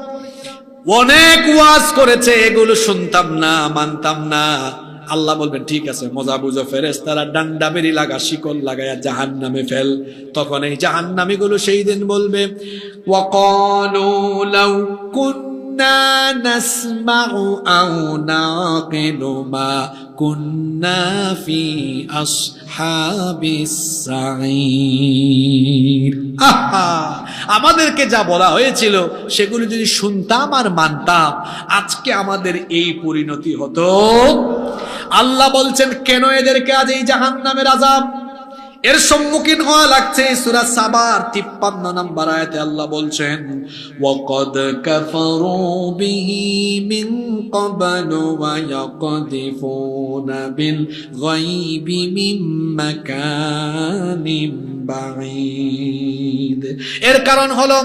A: অনেক ওয়াজ করেছে, এগুলো শুনতাম না, মানতাম না। আল্লাহ বলবেন, ঠিক আছে, মজা বুঝো, ফেরেশতারা ডান্ডা বেরি লাগা, শিকল লাগায়া জাহান্নামে ফেল। তখন এই জাহান্নামীগুলো সেই দিন বলবে, ওয়াকালু লাউ কুন্না নাসমাউ আও নাকিলু মা কুন্না ফি আসহাবিস সাঈর। আহা, আমাদেরকে যা বলা হয়েছিল সেগুলো যদি শুনতাম আর মানতাম, আজকে আমাদের এই পরিণতি হতো। আল্লাহ বলছেন, কেন এদেরকে আজ এই জাহান্নামের আযাব এর সম্মুখীন হওয়া লাগছে? সূরা সাবার 53 নম্বর আয়াতে আল্লাহ বলছেন, ওয়াকাদ কাফারু বিহি মিন ক্বাবলু ওয়া ইয়াকদিফুনা বিল গায়বি মিন মাকানিন বাঈদ। এর কারণ হলো,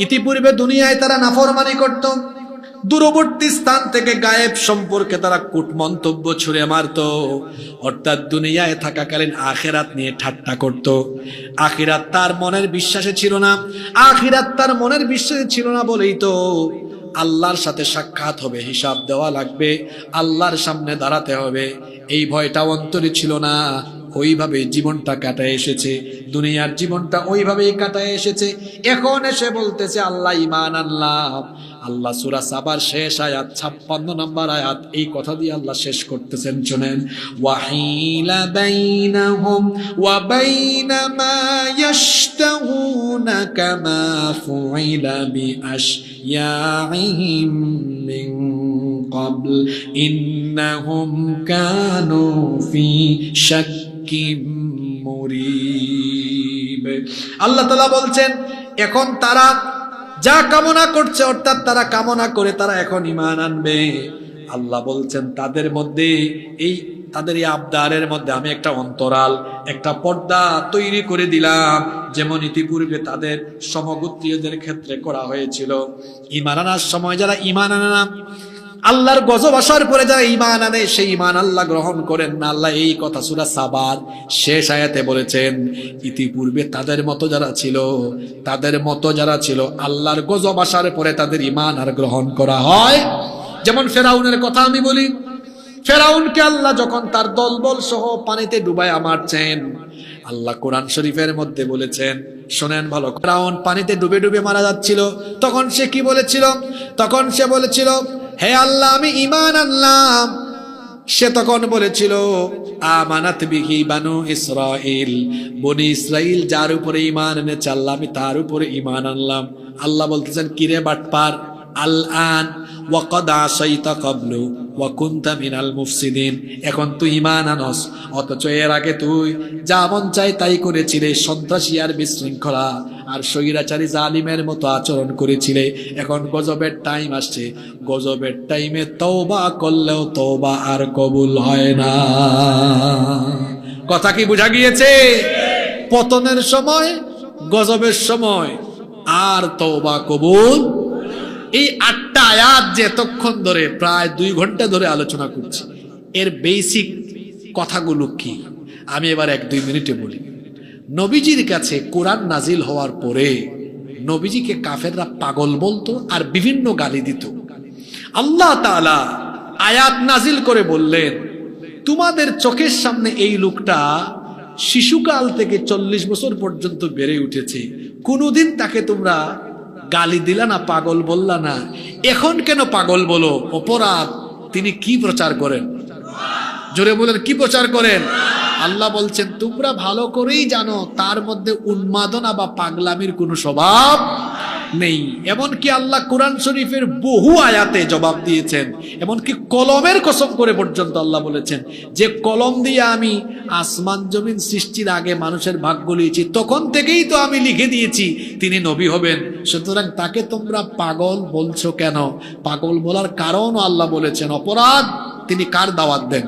A: ইতিপূর্বে দুনিয়ায় তারা নাফরমানি করত, দূরবর্তী স্থান থেকে গায়েব সম্পর্কে তারা কূট মন্তব্য ছুড়ে মারত, অর্থাৎ দুনিয়ায় থাকাকালীন আখিরাত নিয়ে ঠাট্টা করত। আখিরাত তার মনের বিশ্বাসে ছিল না, আখিরাত তার মনের বিশ্বাসে ছিল না বলেই তো আল্লাহর সাথে সাক্ষাৎ হবে, হিসাব দেওয়া লাগবে, আল্লাহর সামনে দাঁড়াতে হবে, এই ভয়টা অন্তরে ছিল না। ওইভাবে জীবনটা কাটায় এসেছে, দুনিয়ার জীবনটা ওইভাবেই কাটায় এসেছে। এখন এসে বলতেছে আল্লাহ ঈমান আনলাম। আল্লাহ সূরা সাবার শেষ আয়াত 56 নম্বর আয়াত, এই কথা দিয়ে আল্লাহ শেষ করতেছেন, শুনেন, ওয়াহিলা বাইনাহুম ওয়া বাইনা মা ইয়াশতাহুনা কামা ফুইলা বিআশয়াইহিম মিন ক্বাবল ইন্নাহুম কানু ফি শাক্কিম মুরিব। আল্লাহ তাআলা বলছেন, এখন তারা যা কামনা করছে, অর্থাৎ তারা কামনা করে তারা এখন ঈমান আনবে। আল্লাহ বলছেন, তাদের মধ্যে তাদের এই আবদারের মধ্যে আমি একটা অন্তরাল, একটা পর্দা তৈরি করে দিলাম, যেমন ইতিপূর্বে তাদের সমগোত্রীয়দের ক্ষেত্রে করা হয়েছিল। ঈমান আনার সময় যারা ঈমান আনে না, আল্লাহর গজব আসার পরে যারা ঈমান আনে, সেই ঈমান আল্লাহ গ্রহণ করেন না। আল্লাহ এই কথা সূরা সাবার শেষ আয়াতে বলেছেন, ইতিপূর্বে তাদের মতো যারা ছিল আল্লাহর গজব আসার পরে তাদের ঈমান আর গ্রহণ করা হয়। যেমন ফেরাউনের কথা আমি বলি, ফেরাউনকে আল্লাহ যখন তার দলবল সহ পানিতে ডুবায়া মারছেন, আল্লাহ কোরআন শরীফের মধ্যে বলেছেন, শোনেন ভালো, ফেরাউন পানিতে ডুবে ডুবে মারা যাচ্ছিল, তখন সে কি বলেছিল? তখন সে বলেছিল, হে আল্লাহ আমি ঈমান আনলাম। সে তখন বলেছিল, আমানাত বিহি বানু ইসরাইল, বনি ইসরাইল যার উপরে ঈমান এনেছে আল্লাহ আমি তার উপরে ঈমান আনলাম। আল্লাহ বলতেছেন, কিরে বাটপার, আল-আন ওয়া ক্বাদ আসাইতা ক্বাবলু ওয়া কুনতা মিনাল মুফসিদিন, এখন তুই ঈমান আনস, অথচ এর আগে তুই যা মন চাই তাই করেছিলে, সন্ত্রাসী আর বিশৃঙ্খলা আর স্বৈরাচারী জালিমের মতো আচরণ করেছিলে। এখন গজবের টাইম আসছে, গজবের টাইমে তওবা করলেও তওবা আর কবুল হয় না। কথা কি বোঝা গিয়েছে? পতনের সময়, গজবের সময় আর তওবা কবুল। এই 8টা আয়াত যে এতক্ষণ ধরে প্রায় 2 ঘন্টা ধরে আলোচনা করছি, এর বেসিক কথাগুলো কি? আমি এবার 1-2 মিনিটে বলি। নবীজির কাছে কোরআন নাজিল হওয়ার পরে নবীজিকে কাফেররা পাগল বলতো আর বিভিন্ন গালি দিত। আল্লাহ তাআলা আয়াত নাজিল করে বললেন, তোমাদের চোখের সামনে এই লোকটা শিশুকাল থেকে 40 বছর পর্যন্ত বেড়ে উঠেছে, কোনোদিন তাকে তোমরা গালি দিলা না, পাগল বললা না, এখন কেন পাগল বলো? অপরাধ। তিনি কি প্রচার করেন? জোরে বলেন, কি প্রচার করেন? আল্লাহ বলছেন তোমরা ভালো করেই জানো তার মধ্যে উন্মাদনা বা পাগলামির কোনো স্বভাব নেই। এমনকি আল্লাহ কোরআন শরীফের বহু আয়াতে জবাব দিয়েছেন, এমনকি কলমের কসম করে পর্যন্ত আল্লাহ বলেছেন যে কলম দিয়ে আমি আসমান জমিন সৃষ্টির আগে মানুষের ভাগ্য লিখেছি, তখন থেকেই তো আমি লিখে দিয়েছি তিনি নবী হবেন, সুতরাং তাকে তোমরা পাগল বলছো কেন? পাগল বলার কারণও আল্লাহ বলেছেন অপরাধ। তিনি কার দাওয়াত দেন?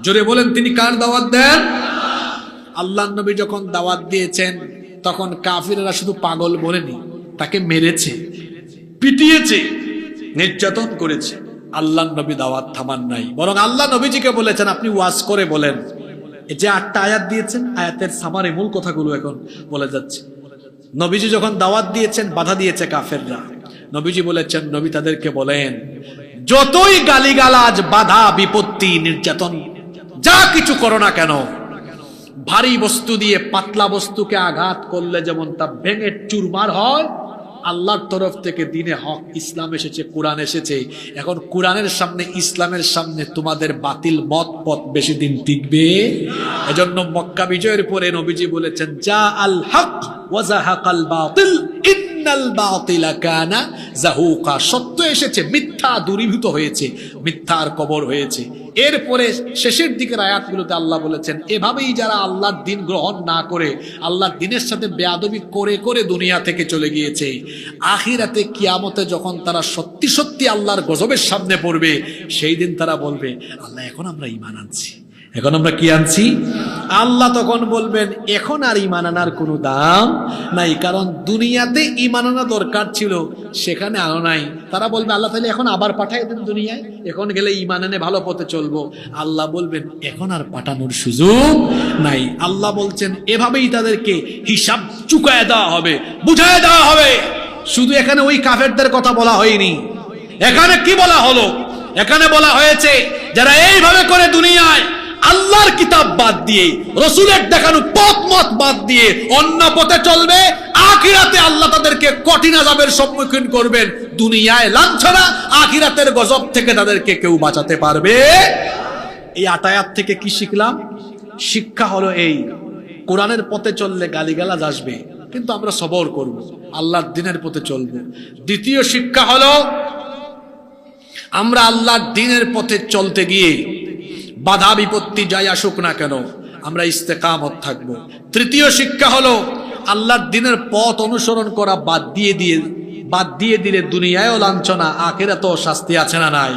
A: জোরে বলেন, তিনি কার দাওয়াত দেন? আল্লাহর নবী যখন দাওয়াত দিয়েছেন তখন কাফিররা শুধু পাগল বলেনি, তাকে মেরেছে, পিটিয়েছে, নির্যাতন করেছে। আল্লাহর নবী দাওয়াত থামান নাই, বরং আল্লাহ নবীজিকে বলেছেন আপনি ওয়াজ করে বলেন। এই যে 8টা আয়াত দিয়েছেন, আয়াতের সামারে মূল কথাগুলো এখন বলে যাচ্ছে। নবীজি যখন দাওয়াত দিয়েছেন বাধা দিয়েছে কাফেররা, নবীজি বলেছেন নবী তাদেরকে বলেন যতই গালিগালাজ, বাধা, বিপত্তি, নির্যাতন যা কিছু করো না কেন, ভারী বস্তু দিয়ে পাতলা বস্তুকে আঘাত করলে যেমন তা ভেঙে চুরমার হয়, আল্লাহর তরফ থেকে দিনে হক ইসলাম এসেছে, কোরআন এসেছে। এখন কোরআনের সামনে, ইসলামের সামনে তোমাদের বাতিল মত পথ বেশি দিন টিকবে? এজন্য মক্কা বিজয়ের পরে নবীজি বলেছেন যা আল হক ওয়া যাহাকাল বাতিল ইন্নাল বাতিলা কানা যাহুকা। সত্য এসেছে, মিথ্যা দূরীভূত হয়েছে, মিথ্যার কবর হয়েছে। এরপরে শেষের দিকের আয়াতগুলোতে আল্লাহ বলেছেন এভাবেই যারা আল্লাহর দিন গ্রহণ না করে আল্লাহর দিনের সাথে বেয়াদবি করে করে দুনিয়া থেকে চলে গিয়েছে, আখিরাতে কিয়ামতে যখন তারা সত্যি সত্যি আল্লাহর গজবের সামনে পড়বে, সেই দিন তারা বলবে আল্লাহ এখন আমরা ঈমান আনছি, এখন আমরা কি আনছি? আল্লাহ তখন বলবেন এখন আর ঈমান আনার কোনো দাম নাই, কারণ দুনিয়াতে ঈমান আনা দরকার ছিল, সেখানে আনো নাই। তারা বলবে আল্লাহ তাহলে এখন আবার পাঠাই দেন দুনিয়ায়, এখন গেলে ঈমান এনে ভালো পথে চলবো। আল্লাহ বলবেন এখন আর পাঠানোর সুযোগ নাই। আল্লাহ বলছেন এভাবেই তাদেরকে হিসাব চুকায় দেওয়া হবে, বুঝায় দেওয়া হবে। শুধু এখানে ওই কাফেরদের কথা বলা হয়নি, এখানে কি বলা হলো? এখানে বলা হয়েছে যারা এইভাবে করে দুনিয়ায় আল্লাহর কিতাব বাদ দিয়ে, রসুলের দেখানো পথ মত বাদ দিয়ে অন্য পথে চলবে, আখিরাতে আল্লাহ তাদেরকে কঠিন আযাবের সম্মুখীন করবেন। দুনিয়ায় লাঞ্ছনা, আখিরাতের গজব থেকে তাদেরকে কেউ বাঁচাতে পারবে। এই 8 আয়াত থেকে কি শিখলাম? শিক্ষা হলো এই, কোরআনের পথে চললে গালিগালাজ আসবে, কিন্তু আমরা সবর করব, আল্লাহর দ্বীনের পথে চলবো। দ্বিতীয় শিক্ষা হলো আমরা আল্লাহর দ্বীনের পথে চলতে গিয়ে বাধা বিপত্তি যাই আসুক না কেন আমরা ইস্তেকামত থাকবো। তৃতীয় শিক্ষা হলো আল্লাহর দ্বীনের পথ অনুসরণ করা বাদ দিয়ে দিলে দুনিয়ায়ও লাঞ্ছনা, আখিরাতেও শাস্তি আছে না নাই?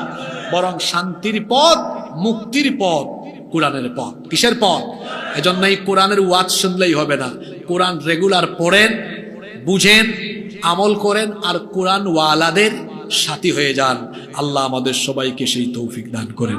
A: বরং শান্তির পথ, মুক্তির পথ কোরআনের পথ। কিসের পথ? এজন্য এই কোরআনের ওয়াজ শুনলেই হবে না, কোরআন রেগুলার পড়েন, বুঝেন, আমল করেন, আর কোরআন ওয়ালাদের সাথী হয়ে যান। আল্লাহ আমাদের সবাইকে সেই তৌফিক দান করেন।